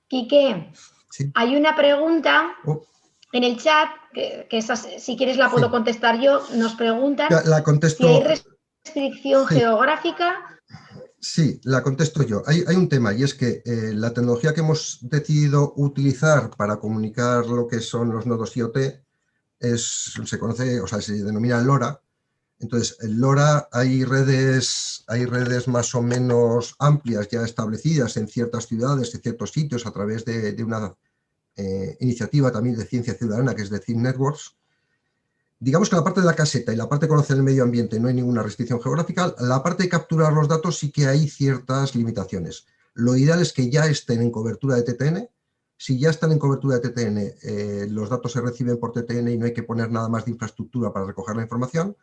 Quique, Sí. hay una pregunta en el chat, que esa, si quieres la puedo contestar yo, nos preguntan la contesto, si hay restricción geográfica. Sí, la contesto yo. Hay un tema, y es que la tecnología que hemos decidido utilizar para comunicar lo que son los nodos IoT se conoce, o sea, se denomina LoRa. Entonces, en LoRa hay redes más o menos amplias ya establecidas en ciertas ciudades, en ciertos sitios, a través de una iniciativa también de ciencia ciudadana, que es de Think Networks. Digamos que la parte de la caseta y la parte de conocer el medio ambiente no hay ninguna restricción geográfica. La parte de capturar los datos sí que hay ciertas limitaciones. Lo ideal es que ya estén en cobertura de TTN. Si ya están en cobertura de TTN, los datos se reciben por TTN y no hay que poner nada más de infraestructura para recoger la información.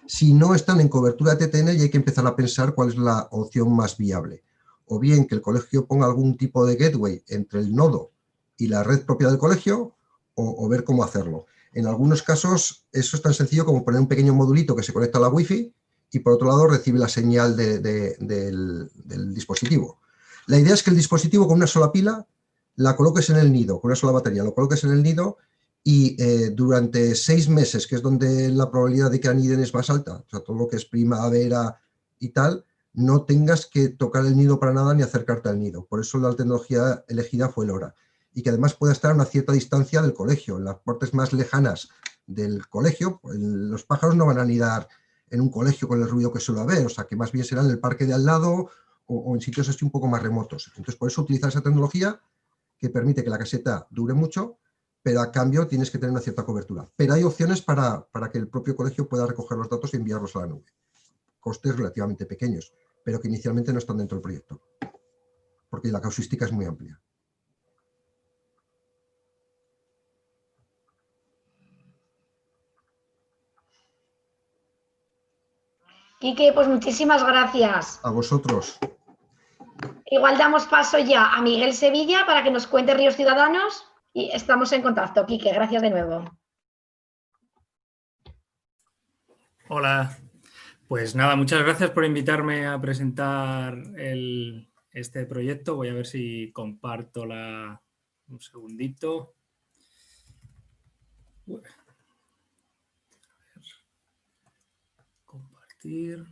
Si no están en cobertura de TTN, ya hay que empezar a pensar cuál es la opción más viable. O bien que el colegio ponga algún tipo de gateway entre el nodo y la red propia del colegio, o ver cómo hacerlo. En algunos casos eso es tan sencillo como poner un pequeño modulito que se conecta a la Wi-Fi y por otro lado recibe la señal del dispositivo. La idea es que el dispositivo con una sola pila la coloques en el nido, con una sola batería, lo coloques en el nido y durante 6 meses, que es donde la probabilidad de que aniden es más alta, o sea, todo lo que es primavera y tal, no tengas que tocar el nido para nada ni acercarte al nido. Por eso la tecnología elegida fue LoRa. Y que además pueda estar a una cierta distancia del colegio. En las partes más lejanas del colegio, pues, los pájaros no van a anidar en un colegio con el ruido que suele haber, o sea, que más bien será en el parque de al lado o en sitios así un poco más remotos. Entonces, por eso utilizar esa tecnología que permite que la caseta dure mucho, pero a cambio tienes que tener una cierta cobertura. Pero hay opciones para que el propio colegio pueda recoger los datos y enviarlos a la nube. Costes relativamente pequeños, pero que inicialmente no están dentro del proyecto, porque la casuística es muy amplia. Quique, pues muchísimas gracias. A vosotros. Igual damos paso ya a Miguel Sevilla para que nos cuente Ríos Ciudadanos y estamos en contacto. Quique, gracias de nuevo. Hola. Pues nada, muchas gracias por invitarme a presentar este proyecto. Voy a ver si comparto un segundito. Compartir.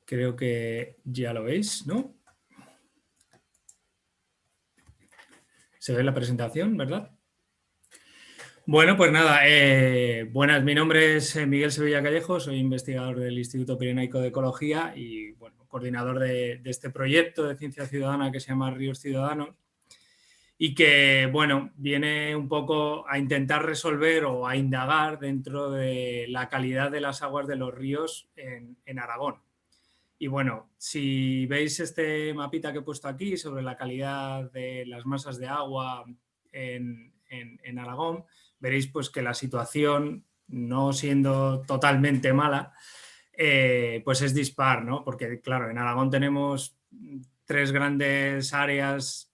Creo que ya lo veis, ¿no? Se ve la presentación, ¿verdad? Bueno, pues nada, buenas, mi nombre es Miguel Sevilla Callejo, soy investigador del Instituto Pirenaico de Ecología y bueno, coordinador de este proyecto de ciencia ciudadana que se llama Ríos Ciudadanos y que, bueno, viene un poco a intentar resolver o a indagar dentro de la calidad de las aguas de los ríos en Aragón. Y bueno, si veis este mapita que he puesto aquí sobre la calidad de las masas de agua en Aragón, veréis pues que la situación, no siendo totalmente mala, pues es dispar, ¿no? Porque claro, en Aragón tenemos 3 grandes áreas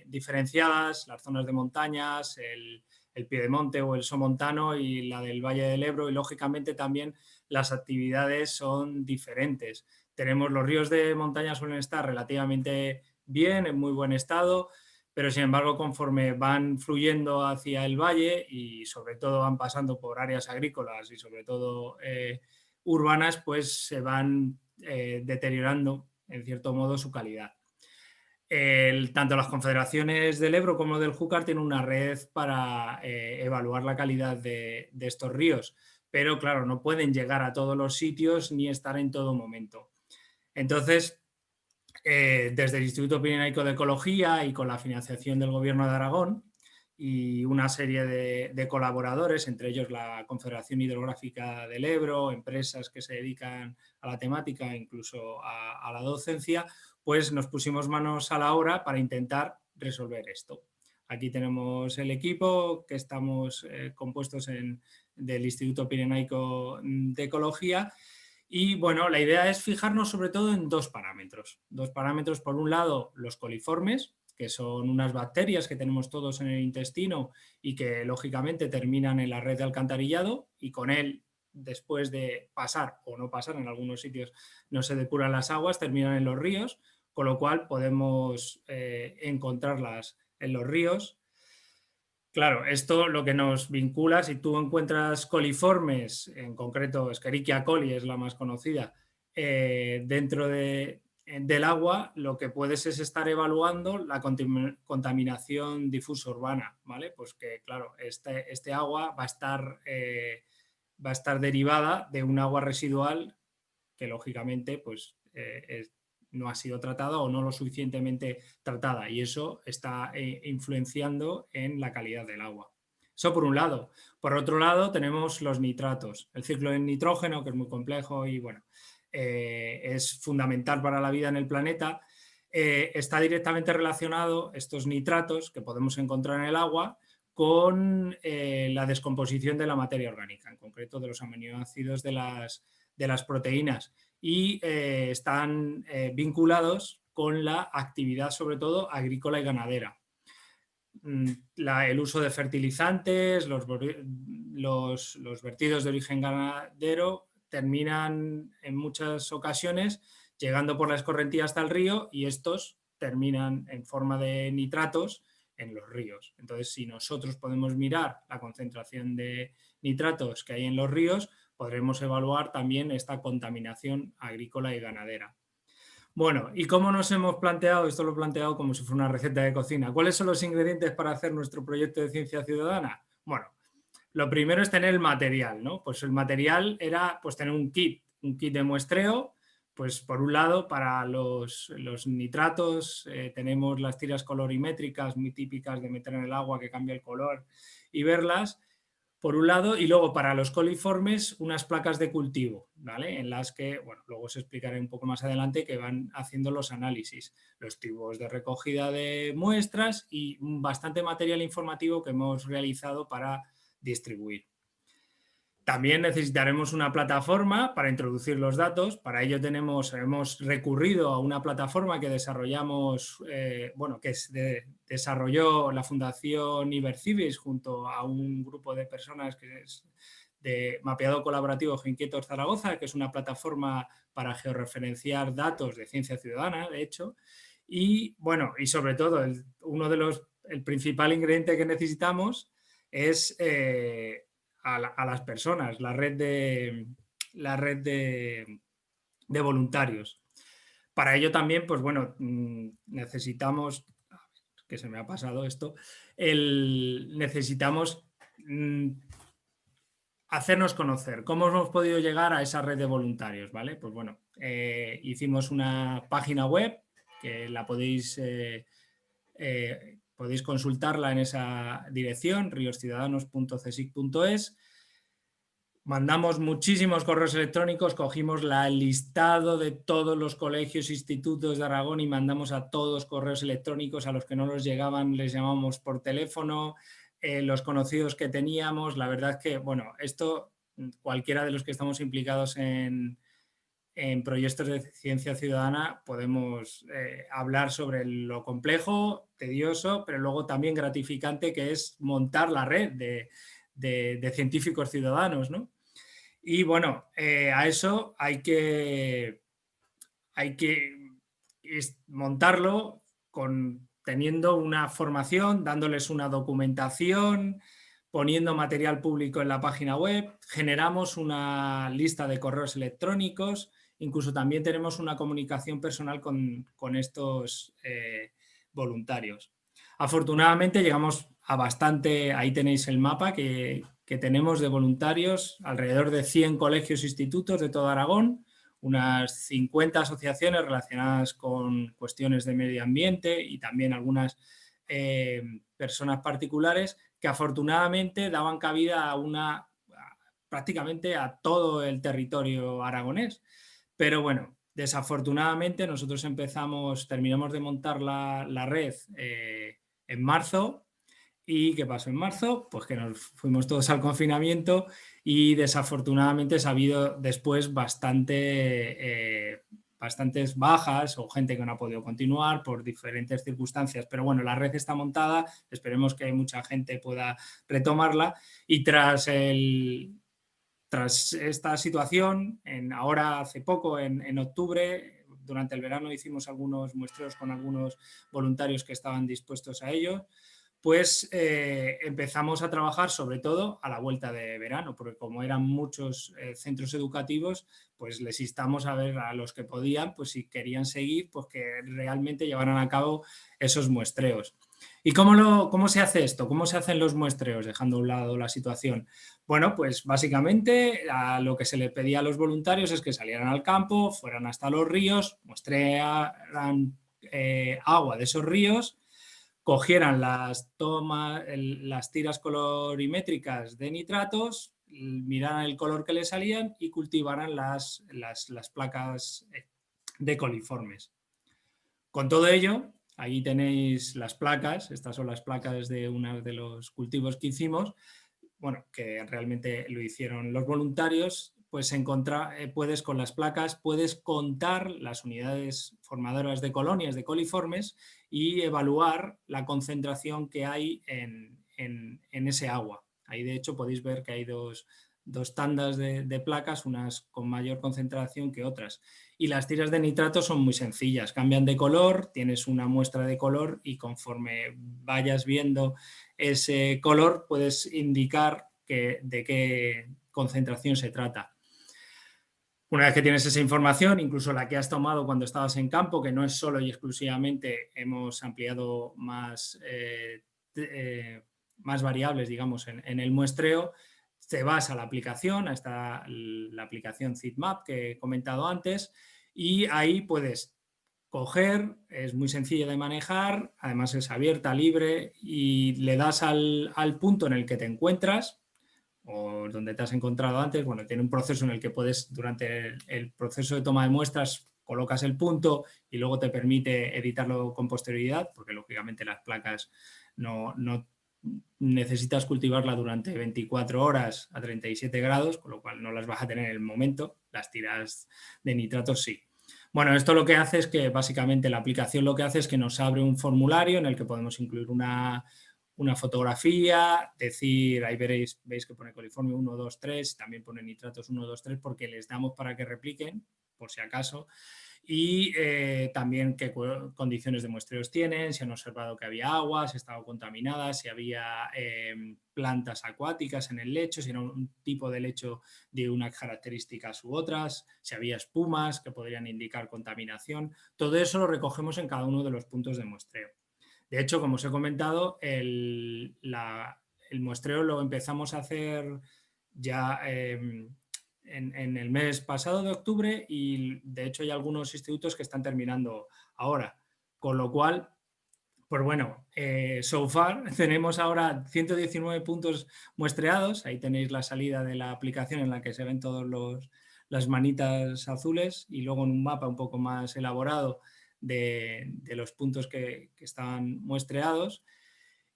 diferenciadas, las zonas de montañas, el piedemonte o el somontano y la del Valle del Ebro, y lógicamente también las actividades son diferentes. Tenemos los ríos de montaña suelen estar relativamente bien, en muy buen estado, pero sin embargo conforme van fluyendo hacia el valle y sobre todo van pasando por áreas agrícolas y sobre todo urbanas, pues se van deteriorando en cierto modo su calidad. Tanto las confederaciones del Ebro como del Júcar tienen una red para evaluar la calidad de estos ríos, pero claro, no pueden llegar a todos los sitios ni estar en todo momento. Entonces, desde el Instituto Pirenaico de Ecología y con la financiación del Gobierno de Aragón y una serie de colaboradores, entre ellos la Confederación Hidrográfica del Ebro, empresas que se dedican a la temática, incluso a la docencia, pues nos pusimos manos a la obra para intentar resolver esto. Aquí tenemos el equipo que estamos compuestos del Instituto Pirenaico de Ecología. Y bueno, la idea es fijarnos sobre todo en 2 parámetros. 2 parámetros, por un lado, los coliformes, que son unas bacterias que tenemos todos en el intestino y que lógicamente terminan en la red de alcantarillado y con él, después de pasar o no pasar, en algunos sitios no se depuran las aguas, terminan en los ríos, con lo cual podemos encontrarlas en los ríos. Claro, esto lo que nos vincula, si tú encuentras coliformes, en concreto Escherichia coli es la más conocida, dentro del agua, lo que puedes es estar evaluando la contaminación difusa urbana, ¿vale? Pues que, claro, este agua va a estar derivada de un agua residual que, lógicamente, pues no ha sido tratada o no lo suficientemente tratada y eso está influenciando en la calidad del agua. Eso por un lado. Por otro lado tenemos los nitratos. El ciclo del nitrógeno, que es muy complejo y bueno, es fundamental para la vida en el planeta, está directamente relacionado, estos nitratos que podemos encontrar en el agua, con la descomposición de la materia orgánica, en concreto de los aminoácidos de las proteínas, y están vinculados con la actividad, sobre todo agrícola y ganadera. El uso de fertilizantes, los vertidos de origen ganadero terminan en muchas ocasiones llegando por la escorrentía hasta el río y estos terminan en forma de nitratos en los ríos. Entonces, si nosotros podemos mirar la concentración de nitratos que hay en los ríos, podremos evaluar también esta contaminación agrícola y ganadera. Bueno, ¿y cómo nos hemos planteado? Esto lo he planteado como si fuera una receta de cocina. ¿Cuáles son los ingredientes para hacer nuestro proyecto de ciencia ciudadana? Bueno, lo primero es tener el material, ¿no? Pues el material era pues tener un kit de muestreo. Pues por un lado, para los nitratos tenemos las tiras colorimétricas muy típicas de meter en el agua que cambia el color y verlas, por un lado, y luego para los coliformes unas placas de cultivo, ¿vale? En las que, bueno, luego os explicaré un poco más adelante que van haciendo los análisis, los tubos de recogida de muestras y bastante material informativo que hemos realizado para distribuir. También necesitaremos una plataforma para introducir los datos. Para ello hemos recurrido a una plataforma que desarrollamos, desarrolló la Fundación Ibercivis junto a un grupo de personas que es de Mapeado Colaborativo Geoinquietos Zaragoza, que es una plataforma para georreferenciar datos de ciencia ciudadana, de hecho. Y bueno, y sobre todo, el principal ingrediente que necesitamos es a las personas, la red de voluntarios. Para ello también, pues bueno, necesitamos... que se me ha pasado esto, necesitamos hacernos conocer. ¿Cómo hemos podido llegar a esa red de voluntarios? ¿Vale? Pues bueno, hicimos una página web que la podéis consultarla en esa dirección, riosciudadanos.csic.es. Mandamos muchísimos correos electrónicos, cogimos el listado de todos los colegios e institutos de Aragón y mandamos a todos correos electrónicos. A los que no los llegaban les llamamos por teléfono, los conocidos que teníamos. La verdad es que, bueno, esto cualquiera de los que estamos implicados en proyectos de ciencia ciudadana podemos hablar sobre lo complejo, tedioso, pero luego también gratificante que es montar la red de científicos ciudadanos, ¿no? Y bueno, a eso hay que montarlo teniendo una formación, dándoles una documentación, poniendo material público en la página web. Generamos una lista de correos electrónicos, incluso también tenemos una comunicación personal con estos voluntarios. Afortunadamente llegamos a bastante, ahí tenéis el mapa que tenemos de voluntarios, alrededor de 100 colegios e institutos de todo Aragón, unas 50 asociaciones relacionadas con cuestiones de medio ambiente y también algunas personas particulares que afortunadamente daban cabida prácticamente a todo el territorio aragonés. Pero bueno, desafortunadamente nosotros terminamos de montar la red en marzo. ¿Y qué pasó en marzo? Pues que nos fuimos todos al confinamiento y desafortunadamente ha habido después bastantes bajas o gente que no ha podido continuar por diferentes circunstancias. Pero bueno, la red está montada, esperemos que mucha gente pueda retomarla y tras esta situación, ahora hace poco, en octubre, durante el verano hicimos algunos muestreos con algunos voluntarios que estaban dispuestos a ello. Pues empezamos a trabajar sobre todo a la vuelta de verano, porque como eran muchos centros educativos, pues les instamos a ver a los que podían, pues si querían seguir, pues que realmente llevaran a cabo esos muestreos. ¿Y cómo se hace esto? ¿Cómo se hacen los muestreos, dejando a un lado la situación? Bueno, pues básicamente lo que se le pedía a los voluntarios es que salieran al campo, fueran hasta los ríos, muestrearan agua de esos ríos, cogieran las tiras colorimétricas de nitratos, miraran el color que le salían y cultivaran las placas de coliformes. Con todo ello, ahí tenéis las placas, estas son las placas de uno de los cultivos que hicimos, bueno, que realmente lo hicieron los voluntarios. Pues puedes con las placas, puedes contar las unidades formadoras de colonias de coliformes y evaluar la concentración que hay en ese agua. Ahí de hecho podéis ver que hay dos tandas de placas, unas con mayor concentración que otras. Y las tiras de nitrato son muy sencillas, cambian de color, tienes una muestra de color y conforme vayas viendo ese color puedes indicar de qué concentración se trata. Una vez que tienes esa información, incluso la que has tomado cuando estabas en campo, que no es solo y exclusivamente, hemos ampliado más variables, digamos, en el muestreo, te vas a la aplicación, a la aplicación CITMAP que he comentado antes, y ahí puedes coger, es muy sencilla de manejar, además es abierta, libre, y le das al punto en el que te encuentras, o donde te has encontrado antes. Bueno, tiene un proceso en el que puedes, durante el proceso de toma de muestras, colocas el punto y luego te permite editarlo con posterioridad, porque lógicamente las placas no necesitas cultivarla durante 24 horas a 37 grados, con lo cual no las vas a tener en el momento. Las tiras de nitratos sí. Bueno, esto lo que hace es que básicamente la aplicación lo que hace es que nos abre un formulario en el que podemos incluir una fotografía, decir, ahí veis que pone coliforme 1, 2, 3, también pone nitratos 1, 2, 3, porque les damos para que repliquen, por si acaso, y también qué condiciones de muestreos tienen, si han observado que había agua, si estaba contaminada, si había plantas acuáticas en el lecho, si era un tipo de lecho de unas características u otras, si había espumas que podrían indicar contaminación. Todo eso lo recogemos en cada uno de los puntos de muestreo. De hecho, como os he comentado, el muestreo lo empezamos a hacer ya en el mes pasado de octubre y de hecho hay algunos institutos que están terminando ahora. Con lo cual, pues bueno, so far tenemos ahora 119 puntos muestreados. Ahí tenéis la salida de la aplicación en la que se ven todas las manitas azules y luego en un mapa un poco más elaborado de los puntos que están muestreados.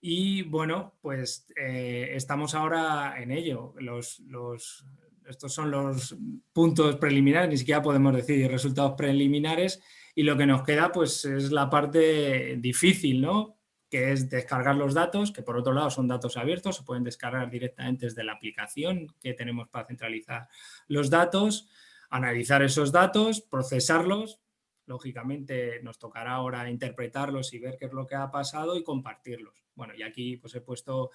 Y bueno, pues estamos ahora en ello. Estos son los puntos preliminares, ni siquiera podemos decir resultados preliminares, y lo que nos queda pues es la parte difícil, ¿no? Que es descargar los datos, que por otro lado son datos abiertos, se pueden descargar directamente desde la aplicación que tenemos para centralizar los datos, analizar esos datos, procesarlos. Lógicamente nos tocará ahora interpretarlos y ver qué es lo que ha pasado y compartirlos. Bueno, y aquí pues he puesto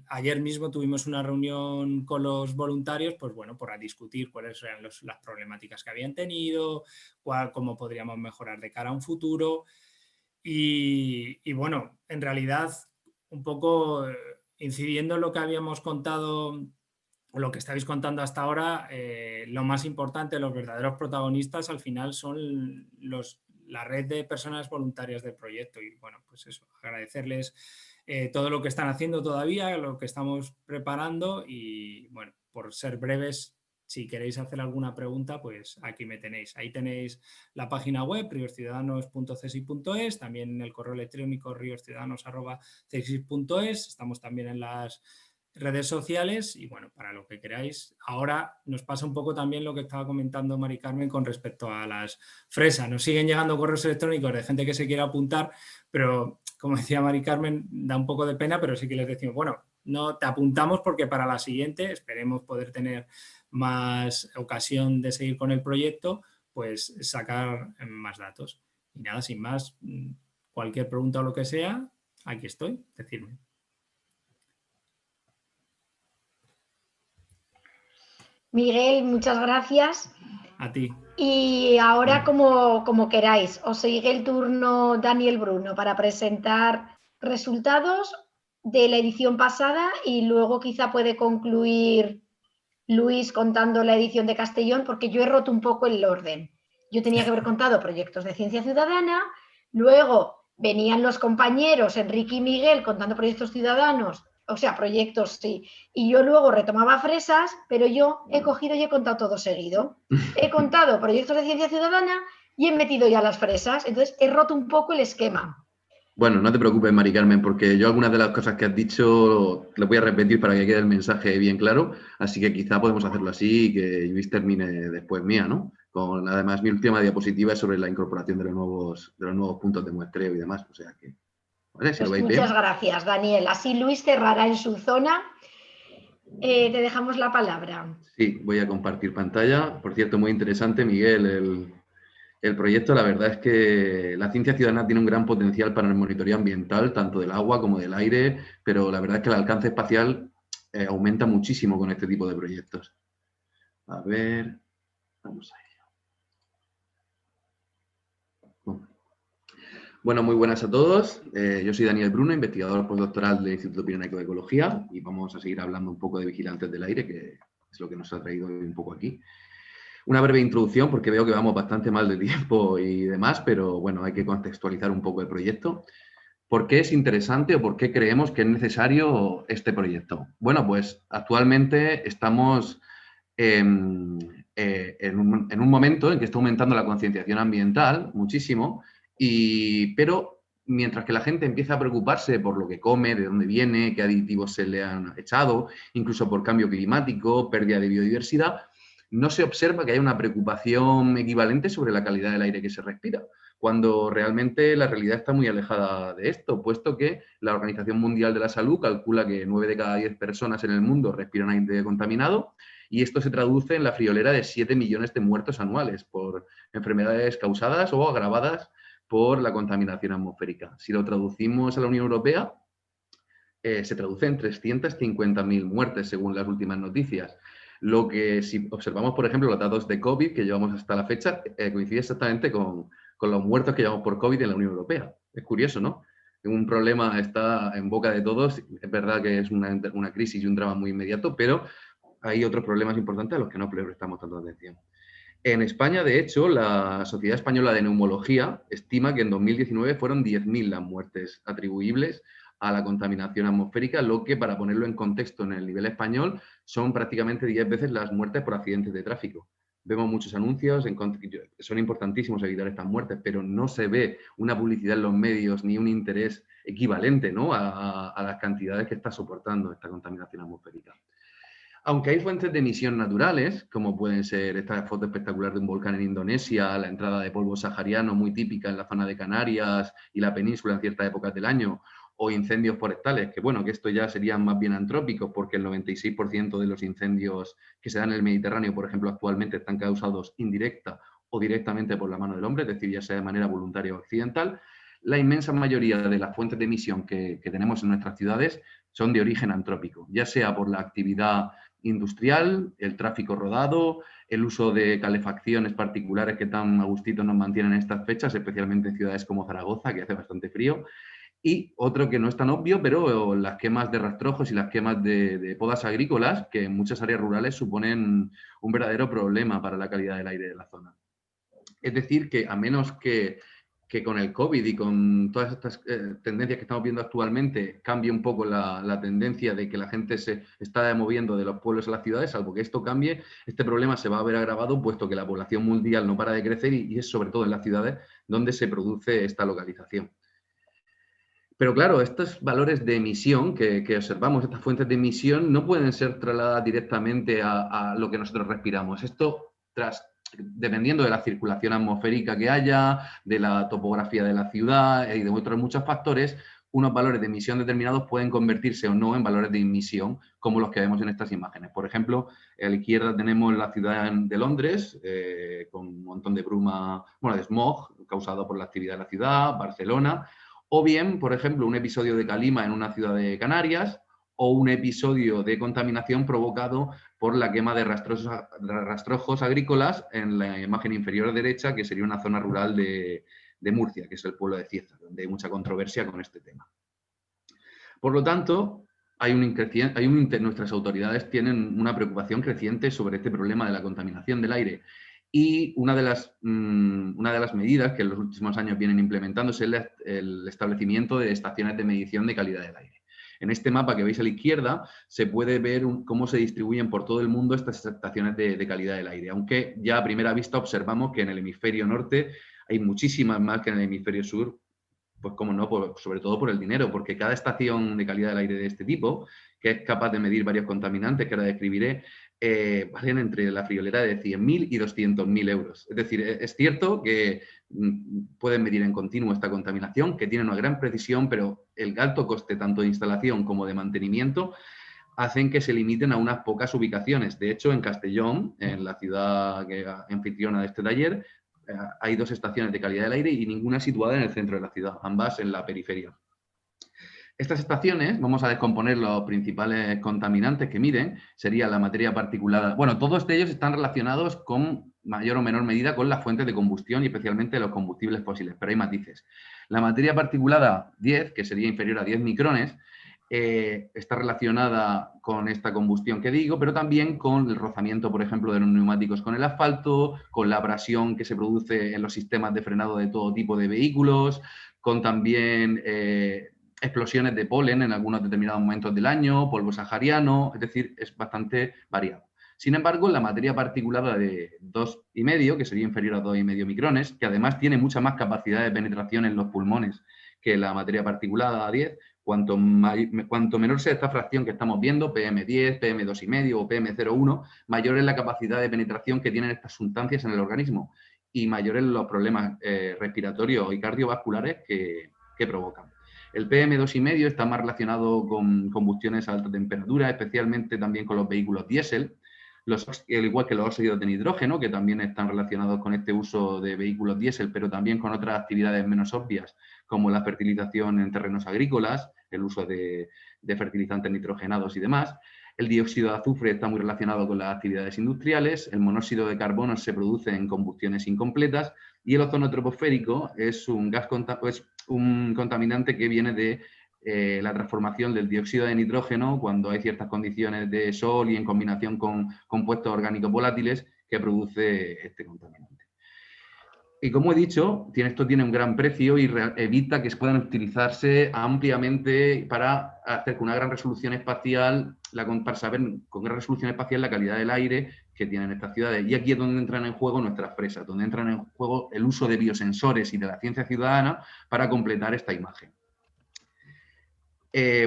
ayer mismo tuvimos una reunión con los voluntarios, pues bueno, para discutir cuáles eran las problemáticas que habían tenido, cómo podríamos mejorar de cara a un futuro. Y bueno, en realidad un poco incidiendo en lo que habíamos contado, lo que estáis contando hasta ahora, lo más importante, los verdaderos protagonistas al final son la red de personas voluntarias del proyecto. Y bueno, pues eso, agradecerles todo lo que están haciendo todavía, lo que estamos preparando y bueno, por ser breves, si queréis hacer alguna pregunta, pues aquí me tenéis. Ahí tenéis la página web, riosciudadanos.csic.es, también el correo electrónico riosciudadanos@csic.es. Estamos también en las redes sociales y bueno, para lo que queráis. Ahora nos pasa un poco también lo que estaba comentando Mari Carmen con respecto a las fresas. Nos siguen llegando correos electrónicos de gente que se quiere apuntar, pero como decía Mari Carmen, da un poco de pena, pero sí que les decimos, bueno, no te apuntamos porque para la siguiente esperemos poder tener más ocasión de seguir con el proyecto, pues sacar más datos. Y nada, sin más, cualquier pregunta o lo que sea, aquí estoy, decirme. Miguel, muchas gracias. A ti. Y ahora como queráis, os sigue el turno Daniel Bruno para presentar resultados de la edición pasada y luego quizá puede concluir Luis contando la edición de Castellón, porque yo he roto un poco el orden. Yo tenía que haber contado proyectos de ciencia ciudadana, luego venían los compañeros Enrique y Miguel contando proyectos ciudadanos, o sea, proyectos sí, y yo luego retomaba fresas, pero yo he cogido y he contado todo seguido. He contado proyectos de ciencia ciudadana y he metido ya las fresas, entonces he roto un poco el esquema. Bueno, no te preocupes, Mari Carmen, porque yo algunas de las cosas que has dicho las voy a repetir para que quede el mensaje bien claro, así que quizá podemos hacerlo así y que Luis termine después mía, ¿no? Con además mi última diapositiva es sobre la incorporación de los nuevos puntos de muestreo y demás, o sea que... ¿Vale? Si pues lo veis muchas bien. Gracias, Daniel. Así Luis cerrará en su zona. Te dejamos la palabra. Sí, voy a compartir pantalla. Por cierto, muy interesante, Miguel, el proyecto. La verdad es que la ciencia ciudadana tiene un gran potencial para el monitoreo ambiental, tanto del agua como del aire, pero la verdad es que el alcance espacial aumenta muchísimo con este tipo de proyectos. A ver, vamos a ello. Bueno, muy buenas a todos. Yo soy Daniel Bruno, investigador postdoctoral del Instituto Pirenaico de Ecología y vamos a seguir hablando un poco de vigilantes del aire, que es lo que nos ha traído hoy un poco aquí. Una breve introducción porque veo que vamos bastante mal de tiempo y demás, pero bueno, hay que contextualizar un poco el proyecto. ¿Por qué es interesante o por qué creemos que es necesario este proyecto? Bueno, pues actualmente estamos en un momento en que está aumentando la concienciación ambiental muchísimo, pero mientras que la gente empieza a preocuparse por lo que come, de dónde viene, qué aditivos se le han echado, incluso por cambio climático, pérdida de biodiversidad, no se observa que haya una preocupación equivalente sobre la calidad del aire que se respira, cuando realmente la realidad está muy alejada de esto, puesto que la Organización Mundial de la Salud calcula que 9 de cada 10 personas en el mundo respiran aire contaminado y esto se traduce en la friolera de 7 millones de muertos anuales por enfermedades causadas o agravadas por la contaminación atmosférica. Si lo traducimos a la Unión Europea, se traduce en 350.000 muertes según las últimas noticias. Lo que si observamos, por ejemplo, los datos de COVID que llevamos hasta la fecha, coincide exactamente con los muertos que llevamos por COVID en la Unión Europea. Es curioso, ¿no? un problema está en boca de todos. Es verdad que es una crisis y un drama muy inmediato, pero hay otros problemas importantes a los que no prestamos tanta atención. En España, de hecho, la Sociedad Española de Neumología estima que en 2019 fueron 10.000 las muertes atribuibles a la contaminación atmosférica, lo que, para ponerlo en contexto en el nivel español, son prácticamente 10 veces las muertes por accidentes de tráfico. Vemos muchos anuncios, son importantísimos evitar estas muertes, pero no se ve una publicidad en los medios ni un interés equivalente, ¿no?, a las cantidades que está soportando esta contaminación atmosférica. Aunque hay fuentes de emisión naturales, como pueden ser esta foto espectacular de un volcán en Indonesia, la entrada de polvo sahariano muy típica en la zona de Canarias y la península en ciertas épocas del año, o incendios forestales, que bueno, que esto ya serían más bien antrópicos, porque el 96% de los incendios que se dan en el Mediterráneo, por ejemplo, actualmente están causados indirecta o directamente por la mano del hombre, es decir, ya sea de manera voluntaria o accidental. La inmensa mayoría de las fuentes de emisión que tenemos en nuestras ciudades son de origen antrópico, ya sea por la actividad industrial, el tráfico rodado, el uso de calefacciones particulares que tan a gustito nos mantienen en estas fechas, especialmente en ciudades como Zaragoza, que hace bastante frío, y otro que no es tan obvio, pero las quemas de rastrojos y las quemas de podas agrícolas, que en muchas áreas rurales suponen un verdadero problema para la calidad del aire de la zona. Es decir, que a menos que con el COVID y con todas estas tendencias que estamos viendo actualmente cambie un poco la tendencia de que la gente se está moviendo de los pueblos a las ciudades, salvo que esto cambie, este problema se va a ver agravado, puesto que la población mundial no para de crecer y es sobre todo en las ciudades donde se produce esta localización. Pero claro, estos valores de emisión que observamos, estas fuentes de emisión, no pueden ser trasladadas directamente a lo que nosotros respiramos. Esto, dependiendo de la circulación atmosférica que haya, de la topografía de la ciudad y de otros muchos factores, unos valores de emisión determinados pueden convertirse o no en valores de emisión, como los que vemos en estas imágenes. Por ejemplo, a la izquierda tenemos la ciudad de Londres, con un montón de bruma, bueno, de smog causado por la actividad de la ciudad, Barcelona, o bien, por ejemplo, un episodio de calima en una ciudad de Canarias, o un episodio de contaminación provocado por la quema de rastrojos agrícolas en la imagen inferior derecha, que sería una zona rural de Murcia, que es el pueblo de Cieza, donde hay mucha controversia con este tema. Por lo tanto, nuestras autoridades tienen una preocupación creciente sobre este problema de la contaminación del aire. Y una de las medidas que en los últimos años vienen implementándose es el establecimiento de estaciones de medición de calidad del aire. En este mapa que veis a la izquierda se puede ver cómo se distribuyen por todo el mundo estas estaciones de calidad del aire, aunque ya a primera vista observamos que en el hemisferio norte hay muchísimas más que en el hemisferio sur, pues cómo no, sobre todo por el dinero, porque cada estación de calidad del aire de este tipo, que es capaz de medir varios contaminantes, que ahora describiré, valen entre la friolera de 100.000 y 200.000 euros. Es decir, es cierto que pueden medir en continuo esta contaminación, que tiene una gran precisión, pero el alto coste tanto de instalación como de mantenimiento hacen que se limiten a unas pocas ubicaciones. De hecho, en Castellón, en la ciudad anfitriona de este taller, hay 2 estaciones de calidad del aire y ninguna situada en el centro de la ciudad, ambas en la periferia. Estas estaciones, vamos a descomponer los principales contaminantes que miden, sería la materia particulada. Bueno, todos de ellos están relacionados con mayor o menor medida con las fuentes de combustión y especialmente los combustibles fósiles, pero hay matices. La materia particulada 10, que sería inferior a 10 micrones, está relacionada con esta combustión que digo, pero también con el rozamiento, por ejemplo, de los neumáticos con el asfalto, con la abrasión que se produce en los sistemas de frenado de todo tipo de vehículos, con también explosiones de polen en algunos determinados momentos del año, polvo sahariano, es decir, es bastante variado. Sin embargo, la materia particulada de 2,5, que sería inferior a 2,5 micrones, que además tiene mucha más capacidad de penetración en los pulmones que la materia particulada 10, cuanto menor sea esta fracción que estamos viendo, PM10, PM2,5 o PM0,1, mayor es la capacidad de penetración que tienen estas sustancias en el organismo y mayores los problemas respiratorios y cardiovasculares que provocan. El PM2,5 está más relacionado con combustiones a alta temperatura, especialmente también con los vehículos diésel, al igual que los óxidos de nitrógeno, que también están relacionados con este uso de vehículos diésel, pero también con otras actividades menos obvias, como la fertilización en terrenos agrícolas, el uso de fertilizantes nitrogenados y demás. El dióxido de azufre está muy relacionado con las actividades industriales, el monóxido de carbono se produce en combustiones incompletas y el ozono troposférico es un contaminante que viene de la transformación del dióxido de nitrógeno cuando hay ciertas condiciones de sol y en combinación con compuestos orgánicos volátiles que produce este contaminante. Y como he dicho, esto tiene un gran precio y evita que puedan utilizarse ampliamente para hacer con una gran resolución espacial, para saber con gran resolución espacial la calidad del aire que tienen estas ciudades. Y aquí es donde entran en juego nuestras presas, donde entran en juego el uso de biosensores y de la ciencia ciudadana para completar esta imagen.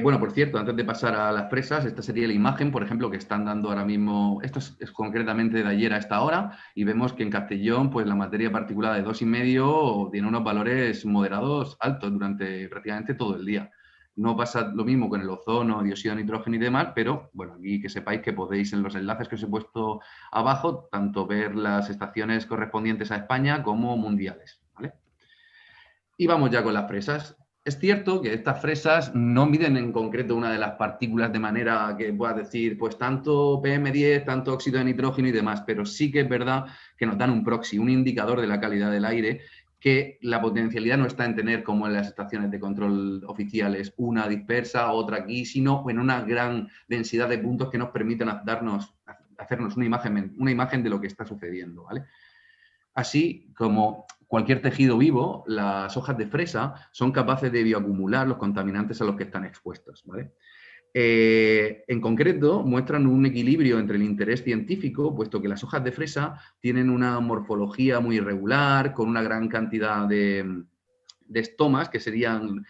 Bueno, por cierto, antes de pasar a las presas, esta sería la imagen, por ejemplo, que están dando ahora mismo, esto es concretamente de ayer a esta hora, y vemos que en Castellón, pues la materia particulada de 2,5 tiene unos valores moderados altos durante prácticamente todo el día. No pasa lo mismo con el ozono, dióxido de nitrógeno y demás, pero bueno, aquí que sepáis que podéis en los enlaces que os he puesto abajo, tanto ver las estaciones correspondientes a España como mundiales, ¿vale? Y vamos ya con las presas. Es cierto que estas fresas no miden en concreto una de las partículas de manera que puedas decir, pues tanto PM10, tanto óxido de nitrógeno y demás, pero sí que es verdad que nos dan un proxy, un indicador de la calidad del aire, que la potencialidad no está en tener, como en las estaciones de control oficiales, una dispersa, otra aquí, sino en una gran densidad de puntos que nos permiten hacernos una imagen de lo que está sucediendo, ¿vale? Así como cualquier tejido vivo, las hojas de fresa son capaces de bioacumular los contaminantes a los que están expuestos, ¿vale? En concreto, muestran un equilibrio entre el interés científico, puesto que las hojas de fresa tienen una morfología muy irregular, con una gran cantidad de estomas, que serían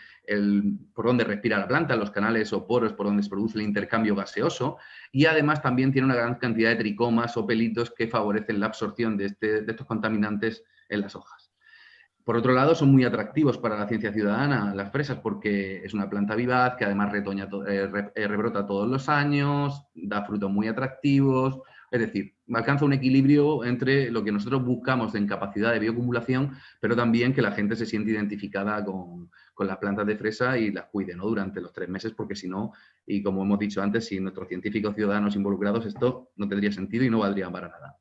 por donde respira la planta, los canales o poros por donde se produce el intercambio gaseoso, y además también tiene una gran cantidad de tricomas o pelitos que favorecen la absorción de estos contaminantes en las hojas. Por otro lado, son muy atractivos para la ciencia ciudadana las fresas porque es una planta vivaz que además rebrota todos los años, da frutos muy atractivos, es decir, alcanza un equilibrio entre lo que nosotros buscamos en capacidad de bioacumulación, pero también que la gente se siente identificada con las plantas de fresa y las cuide, ¿no?, durante los 3 meses, porque si no, y como hemos dicho antes, sin nuestros científicos ciudadanos involucrados, esto no tendría sentido y no valdría para nada.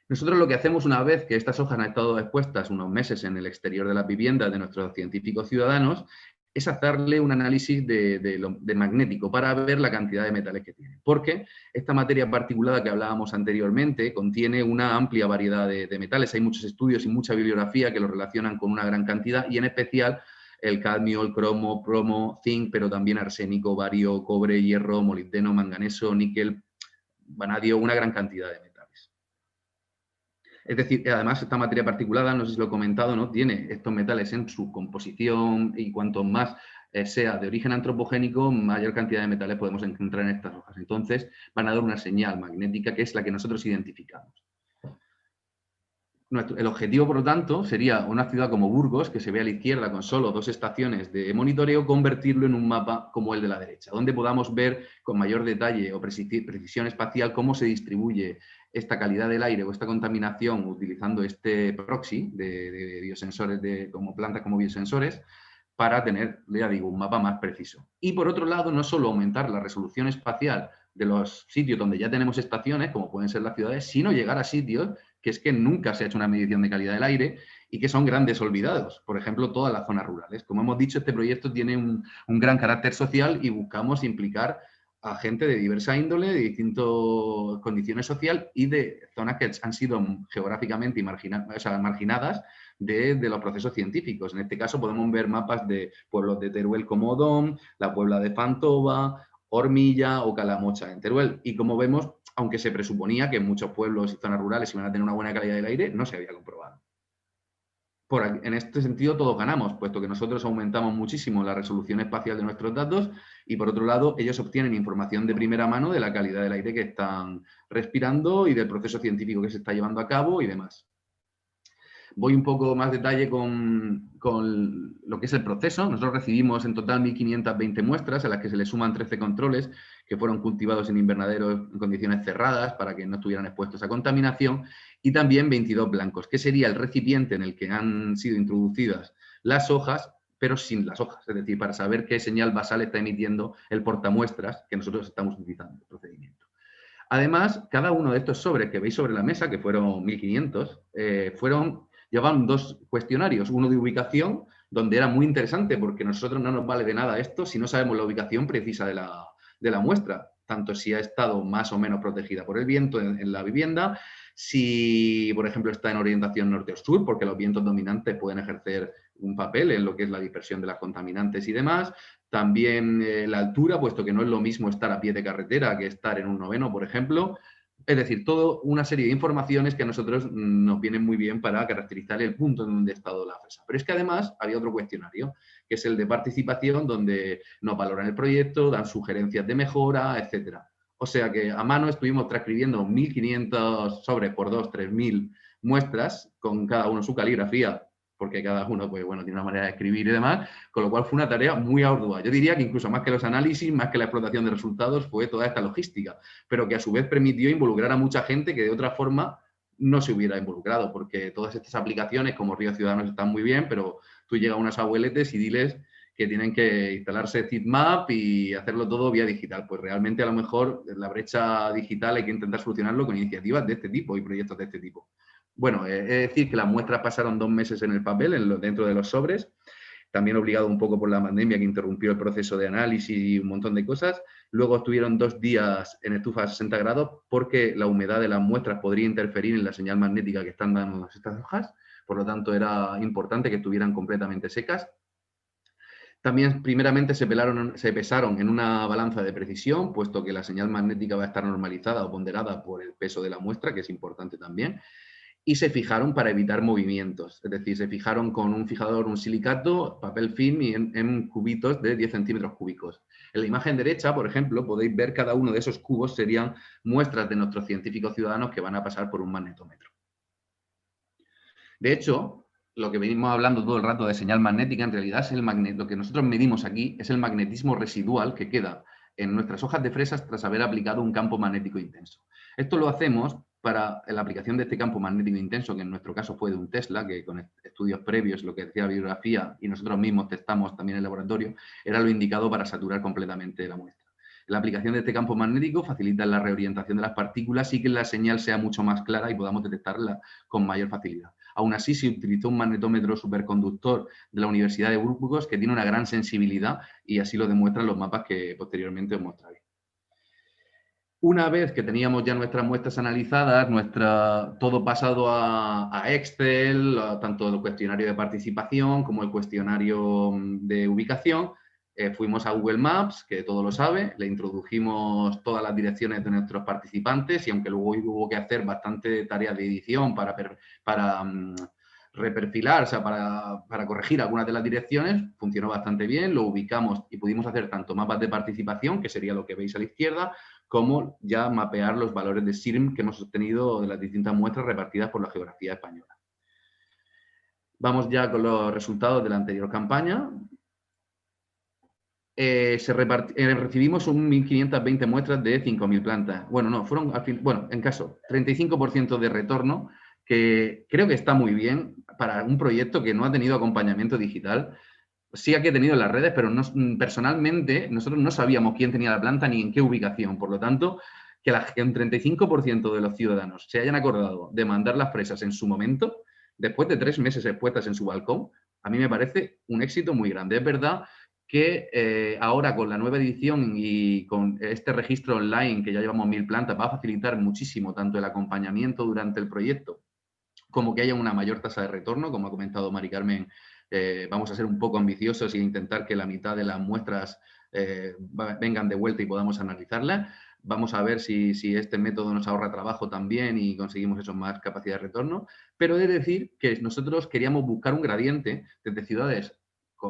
Nosotros lo que hacemos una vez que estas hojas han estado expuestas unos meses en el exterior de las viviendas de nuestros científicos ciudadanos es hacerle un análisis de magnético para ver la cantidad de metales que tiene. Porque esta materia particulada que hablábamos anteriormente contiene una amplia variedad de metales. Hay muchos estudios y mucha bibliografía que lo relacionan con una gran cantidad y en especial el cadmio, el cromo, plomo, zinc, pero también arsénico, bario, cobre, hierro, molibdeno, manganeso, níquel, vanadio, una gran cantidad de metales. Es decir, además esta materia particulada, no sé si lo he comentado, ¿no?, tiene estos metales en su composición y cuanto más sea de origen antropogénico, mayor cantidad de metales podemos encontrar en estas hojas. Entonces van a dar una señal magnética que es la que nosotros identificamos. El objetivo, por lo tanto, sería una ciudad como Burgos, que se ve a la izquierda con solo 2 estaciones de monitoreo, convertirlo en un mapa como el de la derecha, donde podamos ver con mayor detalle o precisión espacial cómo se distribuye esta calidad del aire o esta contaminación utilizando este proxy de biosensores, como plantas como biosensores, para tener, ya digo, un mapa más preciso. Y por otro lado, no solo aumentar la resolución espacial de los sitios donde ya tenemos estaciones, como pueden ser las ciudades, sino llegar a sitios que es que nunca se ha hecho una medición de calidad del aire y que son grandes olvidados. Por ejemplo, todas las zonas rurales. Como hemos dicho, este proyecto tiene un gran carácter social y buscamos implicar a gente de diversa índole, de distintas condiciones sociales y de zonas que han sido geográficamente marginadas de los procesos científicos. En este caso podemos ver mapas de pueblos de Teruel como Odón, la Puebla de Fantova, Hormilla o Calamocha en Teruel. Y como vemos, aunque se presuponía que muchos pueblos y zonas rurales iban a tener una buena calidad del aire, no se había comprobado. En este sentido, todos ganamos, puesto que nosotros aumentamos muchísimo la resolución espacial de nuestros datos y, por otro lado, ellos obtienen información de primera mano de la calidad del aire que están respirando y del proceso científico que se está llevando a cabo y demás. Voy un poco más detalle con lo que es el proceso. Nosotros recibimos en total 1.520 muestras a las que se le suman 13 controles que fueron cultivados en invernaderos en condiciones cerradas para que no estuvieran expuestos a contaminación y también 22 blancos, que sería el recipiente en el que han sido introducidas las hojas pero sin las hojas, es decir, para saber qué señal basal está emitiendo el portamuestras que nosotros estamos utilizando en el procedimiento. Además, cada uno de estos sobres que veis sobre la mesa, que fueron 1500, llevaban 2 cuestionarios, uno de ubicación, donde era muy interesante porque a nosotros no nos vale de nada esto si no sabemos la ubicación precisa de la muestra, tanto si ha estado más o menos protegida por el viento en la vivienda, si, por ejemplo, está en orientación norte o sur, porque los vientos dominantes pueden ejercer un papel en lo que es la dispersión de las contaminantes y demás. También la altura, puesto que no es lo mismo estar a pie de carretera que estar en un noveno, por ejemplo. Es decir, toda una serie de informaciones que a nosotros nos vienen muy bien para caracterizar el punto en donde ha estado la fresa. Pero es que además había otro cuestionario, que es el de participación, donde nos valoran el proyecto, dan sugerencias de mejora, etcétera. O sea que a mano estuvimos transcribiendo 1500 sobres por 2, 3000 muestras, con cada uno su caligrafía, porque cada uno pues, bueno, tiene una manera de escribir y demás, con lo cual fue una tarea muy ardua. Yo diría que incluso más que los análisis, más que la explotación de resultados, fue toda esta logística, pero que a su vez permitió involucrar a mucha gente que de otra forma no se hubiera involucrado, porque todas estas aplicaciones como Río Ciudadanos están muy bien, pero tú llegas a unas abueletes y diles que tienen que instalarse Zipmap y hacerlo todo vía digital. Pues realmente a lo mejor la brecha digital hay que intentar solucionarlo con iniciativas de este tipo y proyectos de este tipo. Bueno, es decir que las muestras pasaron 2 meses en el papel, dentro de los sobres, también obligado un poco por la pandemia que interrumpió el proceso de análisis y un montón de cosas. Luego estuvieron 2 días en estufa a 60 grados porque la humedad de las muestras podría interferir en la señal magnética que están dando estas hojas, por lo tanto era importante que estuvieran completamente secas. También primeramente se pesaron en una balanza de precisión, puesto que la señal magnética va a estar normalizada o ponderada por el peso de la muestra, que es importante también. Y se fijaron para evitar movimientos, es decir, se fijaron con un fijador, un silicato, papel film y en cubitos de 10 centímetros cúbicos. En la imagen derecha, por ejemplo, podéis ver cada uno de esos cubos serían muestras de nuestros científicos ciudadanos que van a pasar por un magnetómetro. De hecho, lo que venimos hablando todo el rato de señal magnética, en realidad es lo que nosotros medimos aquí es el magnetismo residual que queda en nuestras hojas de fresas tras haber aplicado un campo magnético intenso. Esto lo hacemos para la aplicación de este campo magnético intenso, que en nuestro caso fue de un Tesla, que con estudios previos, lo que decía la bibliografía, y nosotros mismos testamos también en el laboratorio, era lo indicado para saturar completamente la muestra. La aplicación de este campo magnético facilita la reorientación de las partículas y que la señal sea mucho más clara y podamos detectarla con mayor facilidad. Aún así, se utilizó un magnetómetro superconductor de la Universidad de Burgos que tiene una gran sensibilidad y así lo demuestran los mapas que posteriormente os mostraré. Una vez que teníamos ya nuestras muestras analizadas, todo pasado a Excel, tanto el cuestionario de participación como el cuestionario de ubicación, fuimos a Google Maps, que todo lo sabe, le introdujimos todas las direcciones de nuestros participantes y aunque luego hubo que hacer bastante tareas de edición para reperfilar, o sea, para corregir algunas de las direcciones, funcionó bastante bien, lo ubicamos y pudimos hacer tanto mapas de participación, que sería lo que veis a la izquierda, como ya mapear los valores de SIRM que hemos obtenido de las distintas muestras repartidas por la geografía española. Vamos ya con los resultados de la anterior campaña. Recibimos 1.520 muestras de 5.000 plantas. Bueno, no, fueron, en caso, 35% de retorno, que creo que está muy bien para un proyecto que no ha tenido acompañamiento digital. Sí que ha tenido en las redes, pero personalmente nosotros no sabíamos quién tenía la planta ni en qué ubicación. Por lo tanto, que un 35% de los ciudadanos se hayan acordado de mandar las fresas en su momento, después de 3 meses expuestas en su balcón, a mí me parece un éxito muy grande. Es verdad que ahora con la nueva edición y con este registro online, que ya llevamos 1000 plantas, va a facilitar muchísimo tanto el acompañamiento durante el proyecto como que haya una mayor tasa de retorno, como ha comentado Mari Carmen. Vamos a ser un poco ambiciosos e intentar que la mitad de las muestras vengan de vuelta y podamos analizarlas. Vamos a ver si este método nos ahorra trabajo también y conseguimos eso, más capacidad de retorno. Pero he de decir que nosotros queríamos buscar un gradiente desde ciudades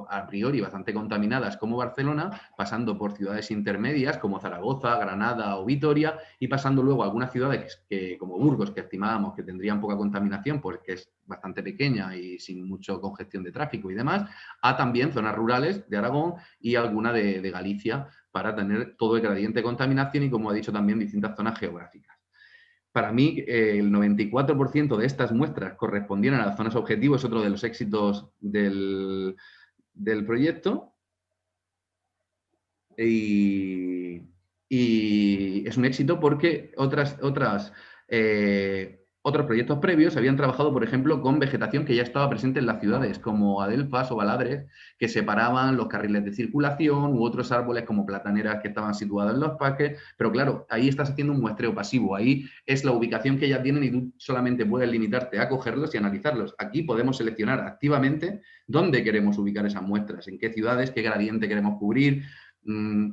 a priori bastante contaminadas como Barcelona, pasando por ciudades intermedias como Zaragoza, Granada o Vitoria y pasando luego a algunas ciudades como Burgos, que estimábamos que tendrían poca contaminación porque es bastante pequeña y sin mucha congestión de tráfico y demás, a también zonas rurales de Aragón y alguna de Galicia para tener todo el gradiente de contaminación y, como ha dicho, también distintas zonas geográficas. Para mí, el 94% de estas muestras correspondían a las zonas objetivo, es otro de los éxitos del del proyecto y es un éxito porque otros proyectos previos habían trabajado, por ejemplo, con vegetación que ya estaba presente en las ciudades, como adelfas o baladres, que separaban los carriles de circulación, u otros árboles como plataneras que estaban situadas en los parques, pero claro, ahí estás haciendo un muestreo pasivo, ahí es la ubicación que ya tienen y tú solamente puedes limitarte a cogerlos y analizarlos. Aquí podemos seleccionar activamente dónde queremos ubicar esas muestras, en qué ciudades, qué gradiente queremos cubrir.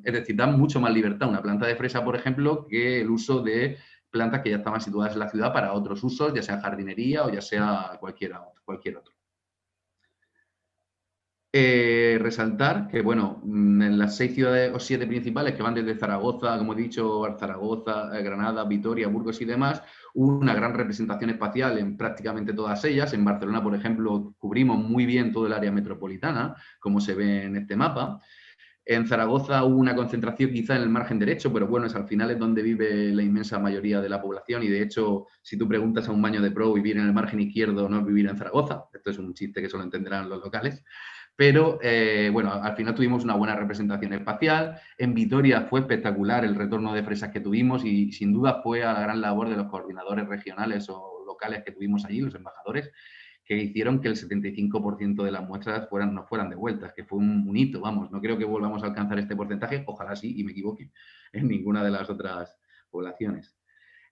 Es decir, da mucho más libertad una planta de fresa, por ejemplo, que el uso de plantas que ya estaban situadas en la ciudad para otros usos, ya sea jardinería o ya sea cualquier otro. Resaltar que, bueno, en las 6 ciudades o 7 principales que van desde Zaragoza, como he dicho, Zaragoza, Granada, Vitoria, Burgos y demás, hubo una gran representación espacial en prácticamente todas ellas. En Barcelona, por ejemplo, cubrimos muy bien todo el área metropolitana, como se ve en este mapa. En Zaragoza hubo una concentración quizá en el margen derecho, pero bueno, al final es donde vive la inmensa mayoría de la población y de hecho, si tú preguntas a un baño de pro vivir en el margen izquierdo no es vivir en Zaragoza, esto es un chiste que solo entenderán los locales, pero bueno, al final tuvimos una buena representación espacial. En Vitoria fue espectacular el retorno de fresas que tuvimos y sin duda fue a la gran labor de los coordinadores regionales o locales que tuvimos allí, los embajadores, que hicieron que el 75% de las muestras no fueran devueltas, que fue un hito, vamos. No creo que volvamos a alcanzar este porcentaje, ojalá sí, y me equivoque, en ninguna de las otras poblaciones.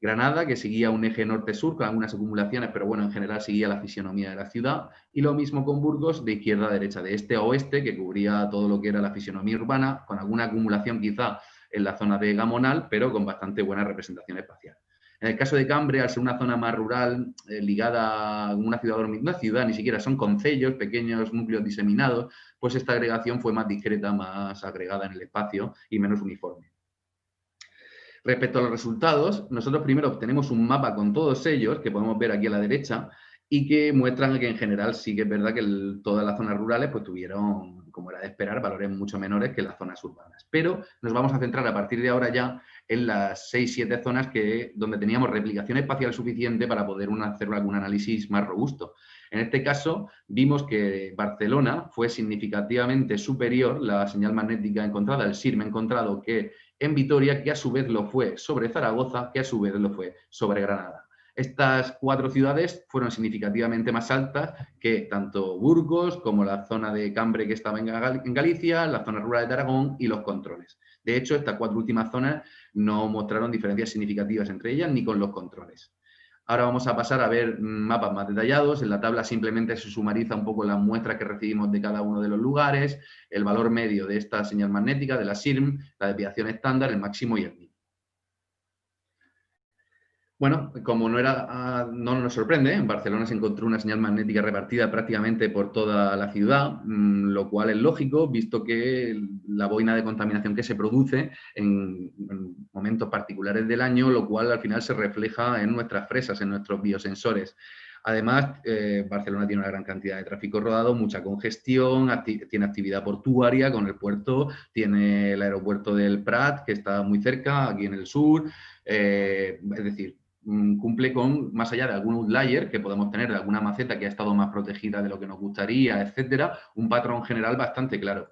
Granada, que seguía un eje norte-sur con algunas acumulaciones, pero bueno, en general seguía la fisionomía de la ciudad. Y lo mismo con Burgos, de izquierda a derecha, de este a oeste, que cubría todo lo que era la fisionomía urbana, con alguna acumulación quizá en la zona de Gamonal, pero con bastante buena representación espacial. En el caso de Cambre, al ser una zona más rural, ligada a una ciudad, ni siquiera son concellos, pequeños núcleos diseminados, pues esta agregación fue más discreta, más agregada en el espacio y menos uniforme. Respecto a los resultados, nosotros primero obtenemos un mapa con todos ellos, que podemos ver aquí a la derecha, y que muestran que en general sí que es verdad que todas las zonas rurales pues tuvieron, como era de esperar, valores mucho menores que las zonas urbanas. Pero nos vamos a centrar a partir de ahora ya en las 6-7 zonas donde teníamos replicación espacial suficiente para poder hacer algún análisis más robusto. En este caso, vimos que Barcelona fue significativamente superior la señal magnética encontrada, el SIRM encontrado, que en Vitoria, que a su vez lo fue sobre Zaragoza, que a su vez lo fue sobre Granada. Estas 4 ciudades fueron significativamente más altas que tanto Burgos como la zona de Cambre que estaba en Galicia, la zona rural de Aragón y los controles. De hecho, estas 4 últimas zonas no mostraron diferencias significativas entre ellas ni con los controles. Ahora vamos a pasar a ver mapas más detallados. En la tabla simplemente se sumariza un poco las muestras que recibimos de cada uno de los lugares, el valor medio de esta señal magnética, de la SIRM, la desviación estándar, el máximo y el mínimo. Bueno, como no nos sorprende, en Barcelona se encontró una señal magnética repartida prácticamente por toda la ciudad, lo cual es lógico, visto que la boina de contaminación que se produce en momentos particulares del año, lo cual al final se refleja en nuestras fresas, en nuestros biosensores. Además, Barcelona tiene una gran cantidad de tráfico rodado, mucha congestión, tiene actividad portuaria con el puerto, tiene el aeropuerto del Prat, que está muy cerca, aquí en el sur, es decir, cumple con, más allá de algún outlier que podemos tener de alguna maceta que ha estado más protegida de lo que nos gustaría, etcétera, un patrón general bastante claro.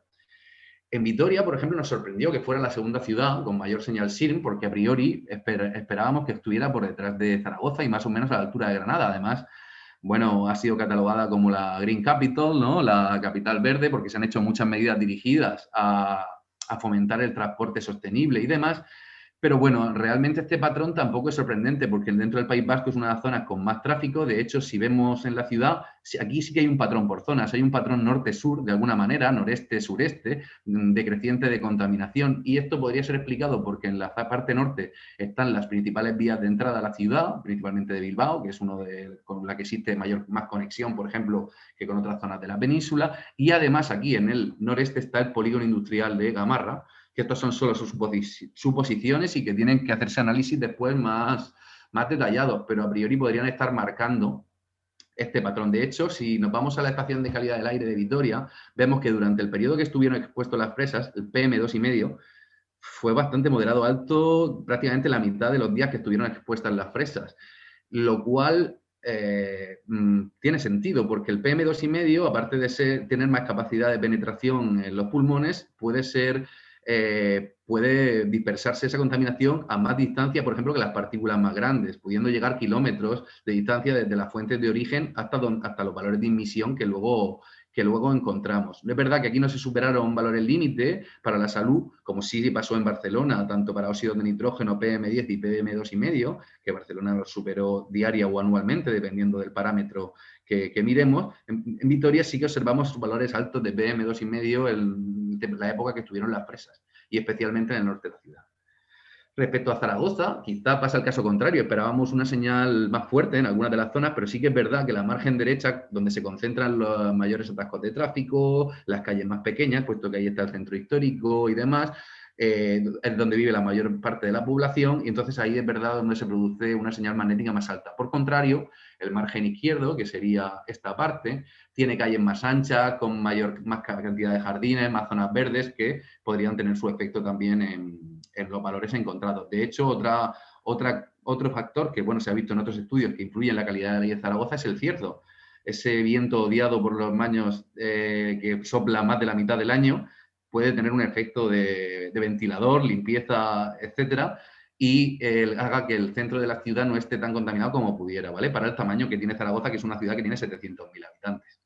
En Vitoria, por ejemplo, nos sorprendió que fuera la segunda ciudad con mayor señal SIRM, porque a priori esperábamos que estuviera por detrás de Zaragoza y más o menos a la altura de Granada. Además, bueno, ha sido catalogada como la Green Capital, ¿no? La capital verde, porque se han hecho muchas medidas dirigidas a fomentar el transporte sostenible y demás. Pero bueno, realmente este patrón tampoco es sorprendente porque dentro del País Vasco es una de las zonas con más tráfico. De hecho, si vemos en la ciudad, aquí sí que hay un patrón por zonas. Hay un patrón norte-sur, de alguna manera, noreste-sureste, decreciente de contaminación. Y esto podría ser explicado porque en la parte norte están las principales vías de entrada a la ciudad, principalmente de Bilbao, que es con la que existe más conexión, por ejemplo, que con otras zonas de la península. Y además aquí en el noreste está el polígono industrial de Gamarra, que estos son solo sus suposiciones y que tienen que hacerse análisis después más detallados, pero a priori podrían estar marcando este patrón. De hecho, si nos vamos a la estación de calidad del aire de Vitoria, vemos que durante el periodo que estuvieron expuestos las fresas, el PM2,5 fue bastante moderado alto prácticamente la mitad de los días que estuvieron expuestas las fresas, lo cual tiene sentido, porque el PM2,5, aparte de tener más capacidad de penetración en los pulmones, puede dispersarse esa contaminación a más distancia, por ejemplo, que las partículas más grandes, pudiendo llegar kilómetros de distancia desde las fuentes de origen hasta los valores de emisión que luego encontramos. Es verdad que aquí no se superaron valores límite para la salud, como sí pasó en Barcelona, tanto para óxidos de nitrógeno, PM10 y PM2,5, que Barcelona los superó diaria o anualmente, dependiendo del parámetro que miremos. En Vitoria sí que observamos valores altos de PM2,5 en la época que estuvieron las presas, y especialmente en el norte de la ciudad. Respecto a Zaragoza, quizá pasa el caso contrario, esperábamos una señal más fuerte en algunas de las zonas, pero sí que es verdad que la margen derecha, donde se concentran los mayores atascos de tráfico, las calles más pequeñas, puesto que ahí está el centro histórico y demás, es donde vive la mayor parte de la población, y entonces ahí es verdad donde se produce una señal magnética más alta. Por contrario, el margen izquierdo, que sería esta parte, tiene calles más anchas, con más cantidad de jardines, más zonas verdes, que podrían tener su efecto también en los valores encontrados. De hecho, otro factor que se ha visto en otros estudios que influye en la calidad del aire de Zaragoza es el cierzo. Ese viento odiado por los maños que sopla más de la mitad del año puede tener un efecto de ventilador, limpieza, etcétera, y haga que el centro de la ciudad no esté tan contaminado como pudiera, ¿vale? Para el tamaño que tiene Zaragoza, que es una ciudad que tiene 700.000 habitantes.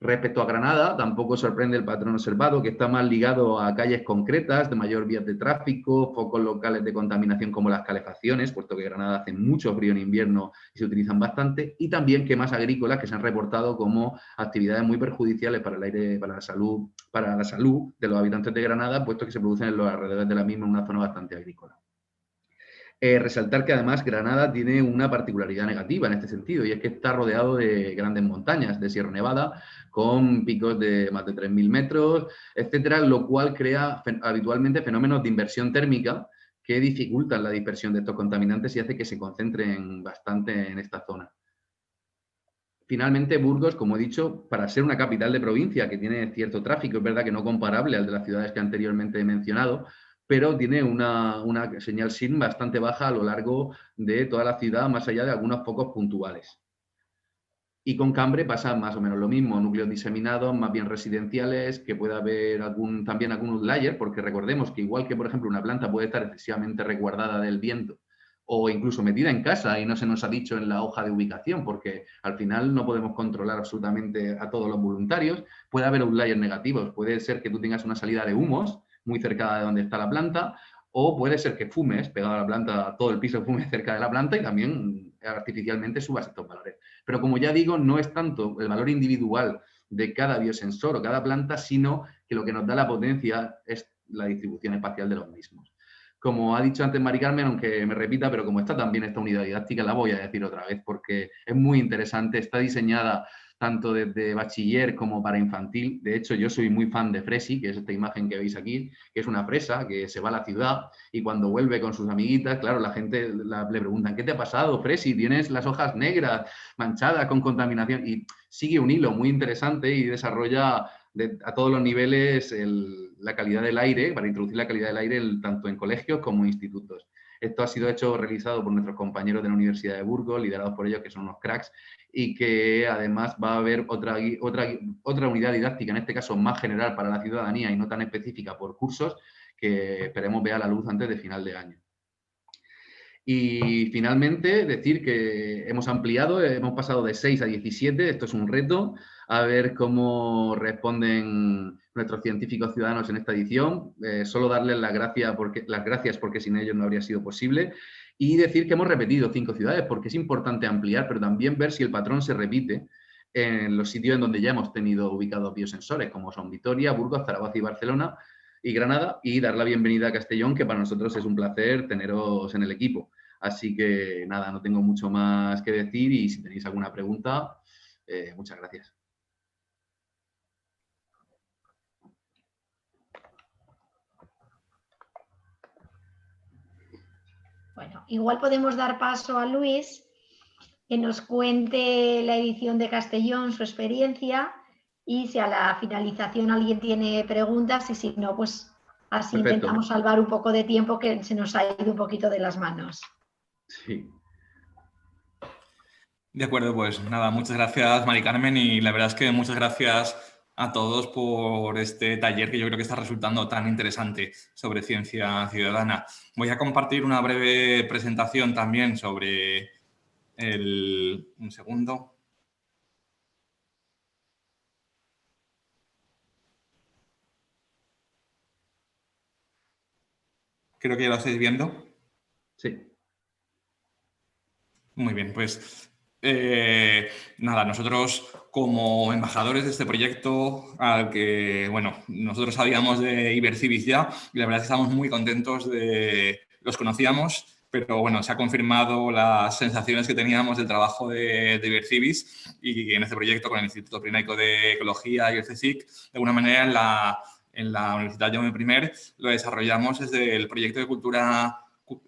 Respecto a Granada, tampoco sorprende el patrón observado, que está más ligado a calles concretas, de mayor vías de tráfico, focos locales de contaminación como las calefacciones, puesto que Granada hace mucho frío en invierno y se utilizan bastante, y también quemas agrícolas que se han reportado como actividades muy perjudiciales para el aire, para la salud de los habitantes de Granada, puesto que se producen en los alrededores de la misma en una zona bastante agrícola. Resaltar que además Granada tiene una particularidad negativa en este sentido, y es que está rodeado de grandes montañas de Sierra Nevada, con picos de más de 3.000 metros, etcétera, lo cual crea habitualmente fenómenos de inversión térmica que dificultan la dispersión de estos contaminantes y hace que se concentren bastante en esta zona. Finalmente, Burgos, como he dicho, para ser una capital de provincia que tiene cierto tráfico, es verdad que no comparable al de las ciudades que anteriormente he mencionado, pero tiene una señal SIN bastante baja a lo largo de toda la ciudad, más allá de algunos focos puntuales. Y con Cambre pasa más o menos lo mismo, núcleos diseminados, más bien residenciales, que puede haber también algún outlier, porque recordemos que igual que, por ejemplo, una planta puede estar excesivamente resguardada del viento o incluso metida en casa y no se nos ha dicho en la hoja de ubicación, porque al final no podemos controlar absolutamente a todos los voluntarios, puede haber outliers negativos, puede ser que tú tengas una salida de humos muy cerca de donde está la planta, o puede ser que fumes pegado a la planta, todo el piso fume cerca de la planta y también artificialmente subas estos valores. Pero como ya digo, no es tanto el valor individual de cada biosensor o cada planta, sino que lo que nos da la potencia es la distribución espacial de los mismos. Como ha dicho antes Mari Carmen, aunque me repita, pero como está también esta unidad didáctica, la voy a decir otra vez porque es muy interesante, está diseñada tanto desde bachiller como para infantil. De hecho, yo soy muy fan de Fresi, que es esta imagen que veis aquí, que es una fresa que se va a la ciudad y cuando vuelve con sus amiguitas, claro, la gente le preguntan, ¿qué te ha pasado, Fresi? Tienes las hojas negras, manchadas con contaminación. Y sigue un hilo muy interesante y desarrolla a todos los niveles la calidad del aire, para introducir la calidad del aire tanto en colegios como en institutos. Esto ha sido realizado por nuestros compañeros de la Universidad de Burgos, liderados por ellos, que son unos cracks, y que además va a haber otra unidad didáctica, en este caso más general para la ciudadanía y no tan específica por cursos, que esperemos vea la luz antes de final de año. Y finalmente decir que hemos ampliado, hemos pasado de 6 a 17, esto es un reto, a ver cómo responden nuestros científicos ciudadanos en esta edición. Solo darles las gracias porque sin ellos no habría sido posible. Y decir que hemos repetido 5 ciudades porque es importante ampliar, pero también ver si el patrón se repite en los sitios en donde ya hemos tenido ubicados biosensores, como son Vitoria, Burgos, Zaragoza y Barcelona y Granada, y dar la bienvenida a Castellón, que para nosotros es un placer teneros en el equipo. Así que nada, no tengo mucho más que decir y si tenéis alguna pregunta, muchas gracias. Bueno, igual podemos dar paso a Luis, que nos cuente la edición de Castellón, su experiencia, y si a la finalización alguien tiene preguntas y si no, pues así Perfecto. Intentamos salvar un poco de tiempo que se nos ha ido un poquito de las manos. Sí. De acuerdo, pues nada, muchas gracias, Mari Carmen, y la verdad es que muchas gracias a todos por este taller que yo creo que está resultando tan interesante sobre ciencia ciudadana. Voy a compartir una breve presentación también sobre un segundo. Creo que ya lo estáis viendo. Sí. Muy bien, pues nada, nosotros como embajadores de este proyecto, al que, bueno, nosotros sabíamos de Ibercivis ya, y la verdad es que estamos muy contentos los conocíamos, pero bueno, se ha confirmado las sensaciones que teníamos del trabajo de Ibercivis y en este proyecto con el Instituto Pirenaico de Ecología y el CSIC, de alguna manera en la Universidad Jaume I lo desarrollamos desde el proyecto de cultura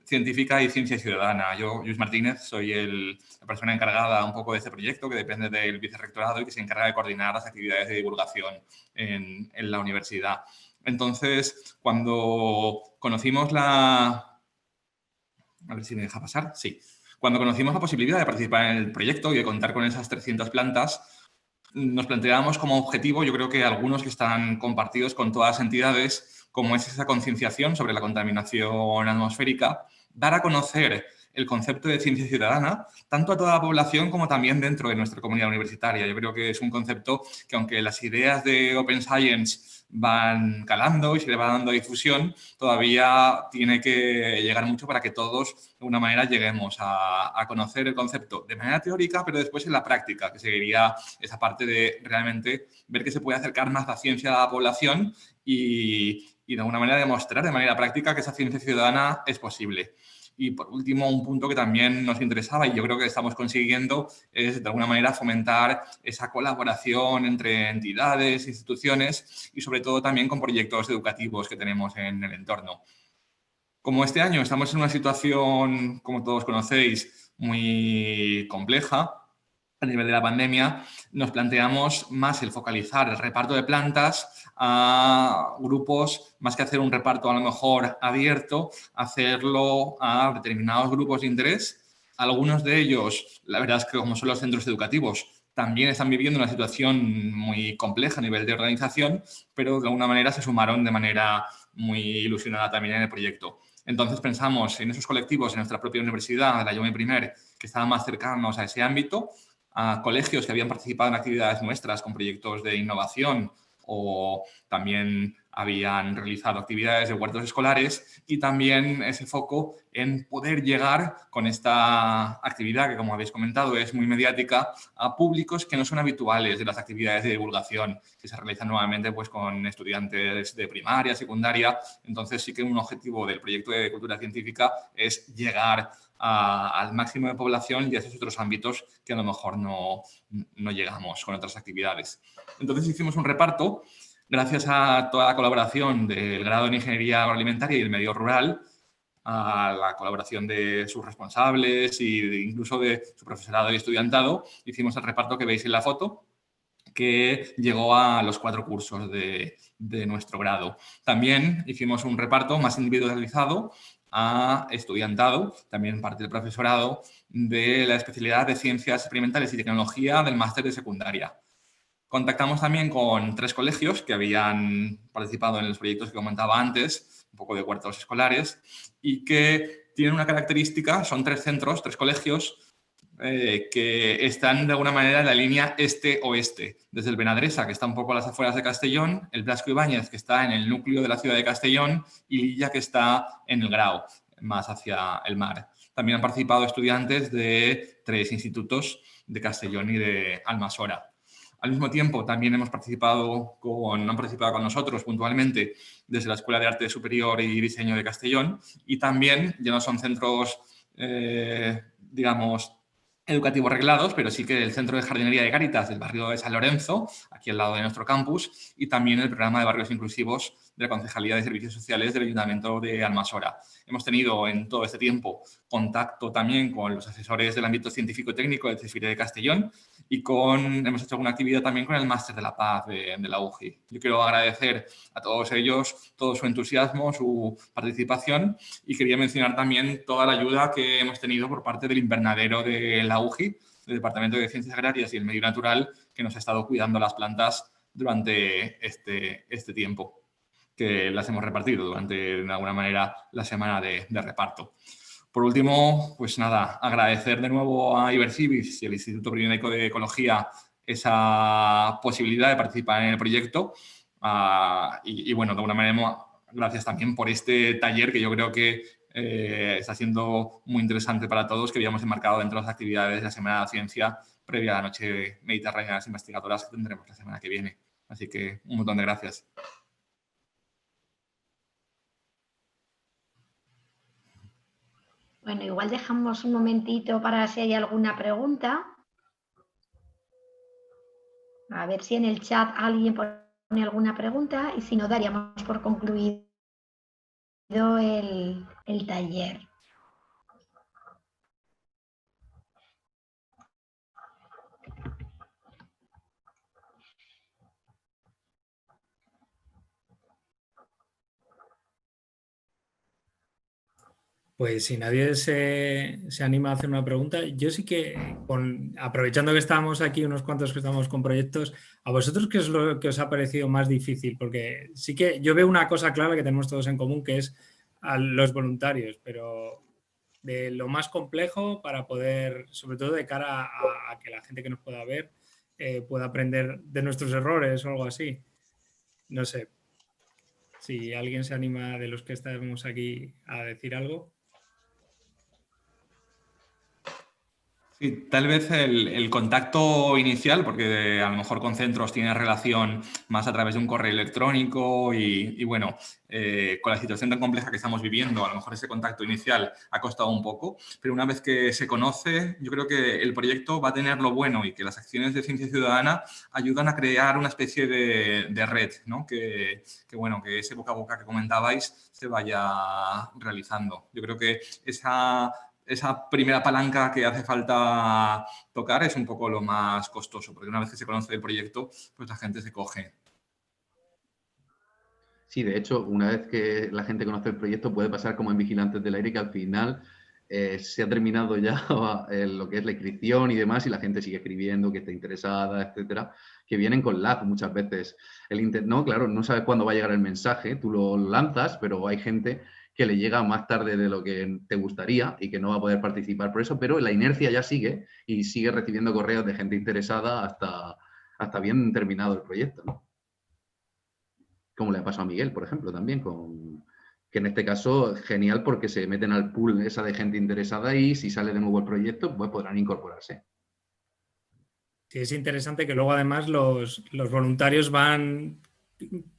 científica y ciencia ciudadana. Yo, Luis Martínez, soy la persona encargada un poco de este proyecto, que depende del vicerrectorado y que se encarga de coordinar las actividades de divulgación en la universidad. Entonces, cuando conocimos a ver si me deja pasar. Sí. Cuando conocimos la posibilidad de participar en el proyecto y de contar con esas 300 plantas, nos planteábamos como objetivo, yo creo que algunos que están compartidos con todas las entidades, como es esa concienciación sobre la contaminación atmosférica, dar a conocer el concepto de ciencia ciudadana, tanto a toda la población como también dentro de nuestra comunidad universitaria. Yo creo que es un concepto que, aunque las ideas de Open Science van calando y se le va dando difusión, todavía tiene que llegar mucho para que todos, de alguna manera, lleguemos a conocer el concepto de manera teórica, pero después en la práctica, que seguiría esa parte de realmente ver que se puede acercar más la ciencia a la población y de alguna manera demostrar de manera práctica que esa ciencia ciudadana es posible. Y por último, un punto que también nos interesaba y yo creo que estamos consiguiendo es de alguna manera fomentar esa colaboración entre entidades, instituciones y sobre todo también con proyectos educativos que tenemos en el entorno. Como este año estamos en una situación, como todos conocéis, muy compleja a nivel de la pandemia, nos planteamos más el focalizar el reparto de plantas a grupos, más que hacer un reparto a lo mejor abierto, hacerlo a determinados grupos de interés. Algunos de ellos, la verdad es que como son los centros educativos, también están viviendo una situación muy compleja a nivel de organización, pero de alguna manera se sumaron de manera muy ilusionada también en el proyecto. Entonces pensamos en esos colectivos en nuestra propia universidad, la Jaume I, que estaban más cercanos a ese ámbito, a colegios que habían participado en actividades nuestras con proyectos de innovación o también habían realizado actividades de huertos escolares y también ese foco en poder llegar con esta actividad que, como habéis comentado, es muy mediática, a públicos que no son habituales de las actividades de divulgación que se realizan nuevamente pues, con estudiantes de primaria, secundaria. Entonces sí que un objetivo del proyecto de cultura científica es llegar al máximo de población y a esos otros ámbitos que a lo mejor no llegamos con otras actividades. Entonces hicimos un reparto gracias a toda la colaboración del grado en Ingeniería Agroalimentaria y el Medio Rural, a la colaboración de sus responsables e incluso de su profesorado y estudiantado, hicimos el reparto que veis en la foto, que llegó a los 4 cursos de nuestro grado. También hicimos un reparto más individualizado a estudiantado, también parte del profesorado, de la especialidad de Ciencias Experimentales y Tecnología del máster de secundaria. Contactamos también con 3 colegios que habían participado en los proyectos que comentaba antes, un poco de huertos escolares, y que tienen una característica, son 3 centros, 3 colegios, que están de alguna manera en la línea este-oeste, desde el Benadresa, que está un poco a las afueras de Castellón, el Blasco Ibáñez, que está en el núcleo de la ciudad de Castellón, y Lilla, que está en el Grau, más hacia el mar. También han participado estudiantes de 3 institutos de Castellón y de Almasora. Al mismo tiempo, también han participado con nosotros puntualmente desde la Escuela de Arte Superior y Diseño de Castellón, y también ya no son centros, digamos, educativos reglados, pero sí que el Centro de Jardinería de Cáritas del barrio de San Lorenzo, aquí al lado de nuestro campus, y también el programa de barrios inclusivos de la Concejalía de Servicios Sociales del Ayuntamiento de Almassora. Hemos tenido en todo este tiempo contacto también con los asesores del ámbito científico-técnico del CEFIRE de Castellón y hemos hecho alguna actividad también con el Máster de la Paz de la UGI. Yo quiero agradecer a todos ellos todo su entusiasmo, su participación, y quería mencionar también toda la ayuda que hemos tenido por parte del invernadero de la UGI, del Departamento de Ciencias Agrarias y el Medio Natural, que nos ha estado cuidando las plantas durante este tiempo, que las hemos repartido durante, de alguna manera, la semana de reparto. Por último, pues nada, agradecer de nuevo a Ibercivis y al Instituto Pirenaico de Ecología esa posibilidad de participar en el proyecto. Y bueno, de alguna manera, gracias también por este taller que yo creo que está siendo muy interesante para todos, que habíamos enmarcado dentro de las actividades de la Semana de la Ciencia previa a la Noche Mediterránea de las Investigadoras que tendremos la semana que viene. Así que un montón de gracias. Bueno, igual dejamos un momentito para si hay alguna pregunta. A ver si en el chat alguien pone alguna pregunta y si no, daríamos por concluido el taller. Pues si nadie se anima a hacer una pregunta, yo sí que, aprovechando que estamos aquí unos cuantos que estamos con proyectos, ¿a vosotros qué es lo que os ha parecido más difícil? Porque sí que yo veo una cosa clara que tenemos todos en común, que es a los voluntarios, pero de lo más complejo para poder, sobre todo de cara a que la gente que nos pueda ver pueda aprender de nuestros errores o algo así. No sé, si alguien se anima de los que estamos aquí a decir algo. Sí, tal vez el contacto inicial, porque a lo mejor con centros tiene relación más a través de un correo electrónico y bueno, con la situación tan compleja que estamos viviendo, a lo mejor ese contacto inicial ha costado un poco, pero una vez que se conoce, yo creo que el proyecto va a tener lo bueno y que las acciones de Ciencia Ciudadana ayudan a crear una especie de red, ¿no? Que bueno, que ese boca a boca que comentabais se vaya realizando. Yo creo que esa primera palanca que hace falta tocar es un poco lo más costoso, porque una vez que se conoce el proyecto, pues la gente se coge. Sí, de hecho, una vez que la gente conoce el proyecto puede pasar como en Vigilantes del Aire, que al final se ha terminado ya lo que es la inscripción y demás, y la gente sigue escribiendo, que está interesada, etcétera, que vienen con lag muchas veces. No, claro, no sabes cuándo va a llegar el mensaje, tú lo lanzas, pero hay gente que le llega más tarde de lo que te gustaría y que no va a poder participar por eso, pero la inercia ya sigue y sigue recibiendo correos de gente interesada hasta bien terminado el proyecto, ¿no? Como le ha pasado a Miguel, por ejemplo, también, que en este caso genial porque se meten al pool esa de gente interesada y si sale de nuevo el proyecto, pues podrán incorporarse. Sí, es interesante que luego además los voluntarios van...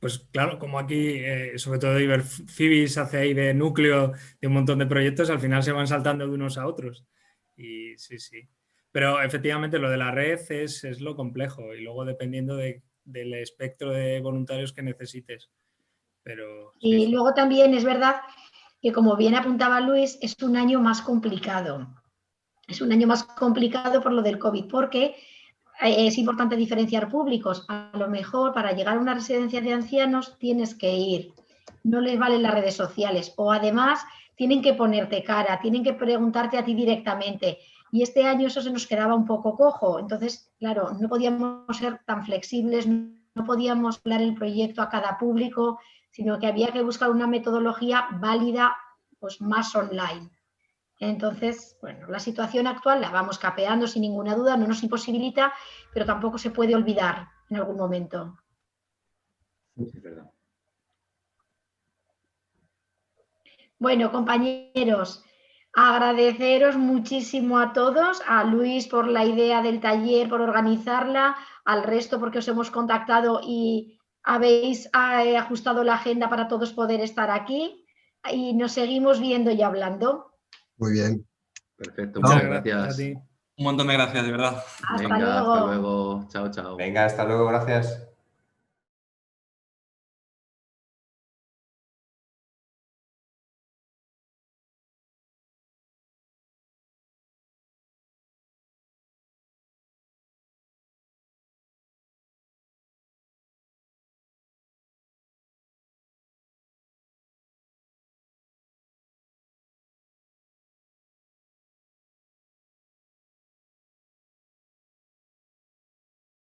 Pues claro, como aquí, sobre todo Ibercivis hace ahí de núcleo de un montón de proyectos, al final se van saltando de unos a otros. Y sí, sí. Pero efectivamente lo de la red es lo complejo y luego dependiendo del espectro de voluntarios que necesites. Pero, sí, y sí. luego también es verdad que, como bien apuntaba Luis, es un año más complicado. Es un año más complicado por lo del COVID, porque es importante diferenciar públicos. A lo mejor para llegar a una residencia de ancianos tienes que ir, no les valen las redes sociales o además tienen que ponerte cara, tienen que preguntarte a ti directamente y este año eso se nos quedaba un poco cojo. Entonces, claro, no podíamos ser tan flexibles, no podíamos hablar el proyecto a cada público, sino que había que buscar una metodología válida, pues más online. Entonces, bueno, la situación actual la vamos capeando sin ninguna duda, no nos imposibilita, pero tampoco se puede olvidar en algún momento. Sí, es verdad. Bueno, compañeros, agradeceros muchísimo a todos, a Luis por la idea del taller, por organizarla, al resto porque os hemos contactado y habéis ajustado la agenda para todos poder estar aquí y nos seguimos viendo y hablando. Muy bien. Perfecto, Muchas muchas gracias gracias. a ti. Un montón de gracias, de verdad. Hasta Venga, luego. hasta luego. Chao, chao. Venga, hasta luego, gracias.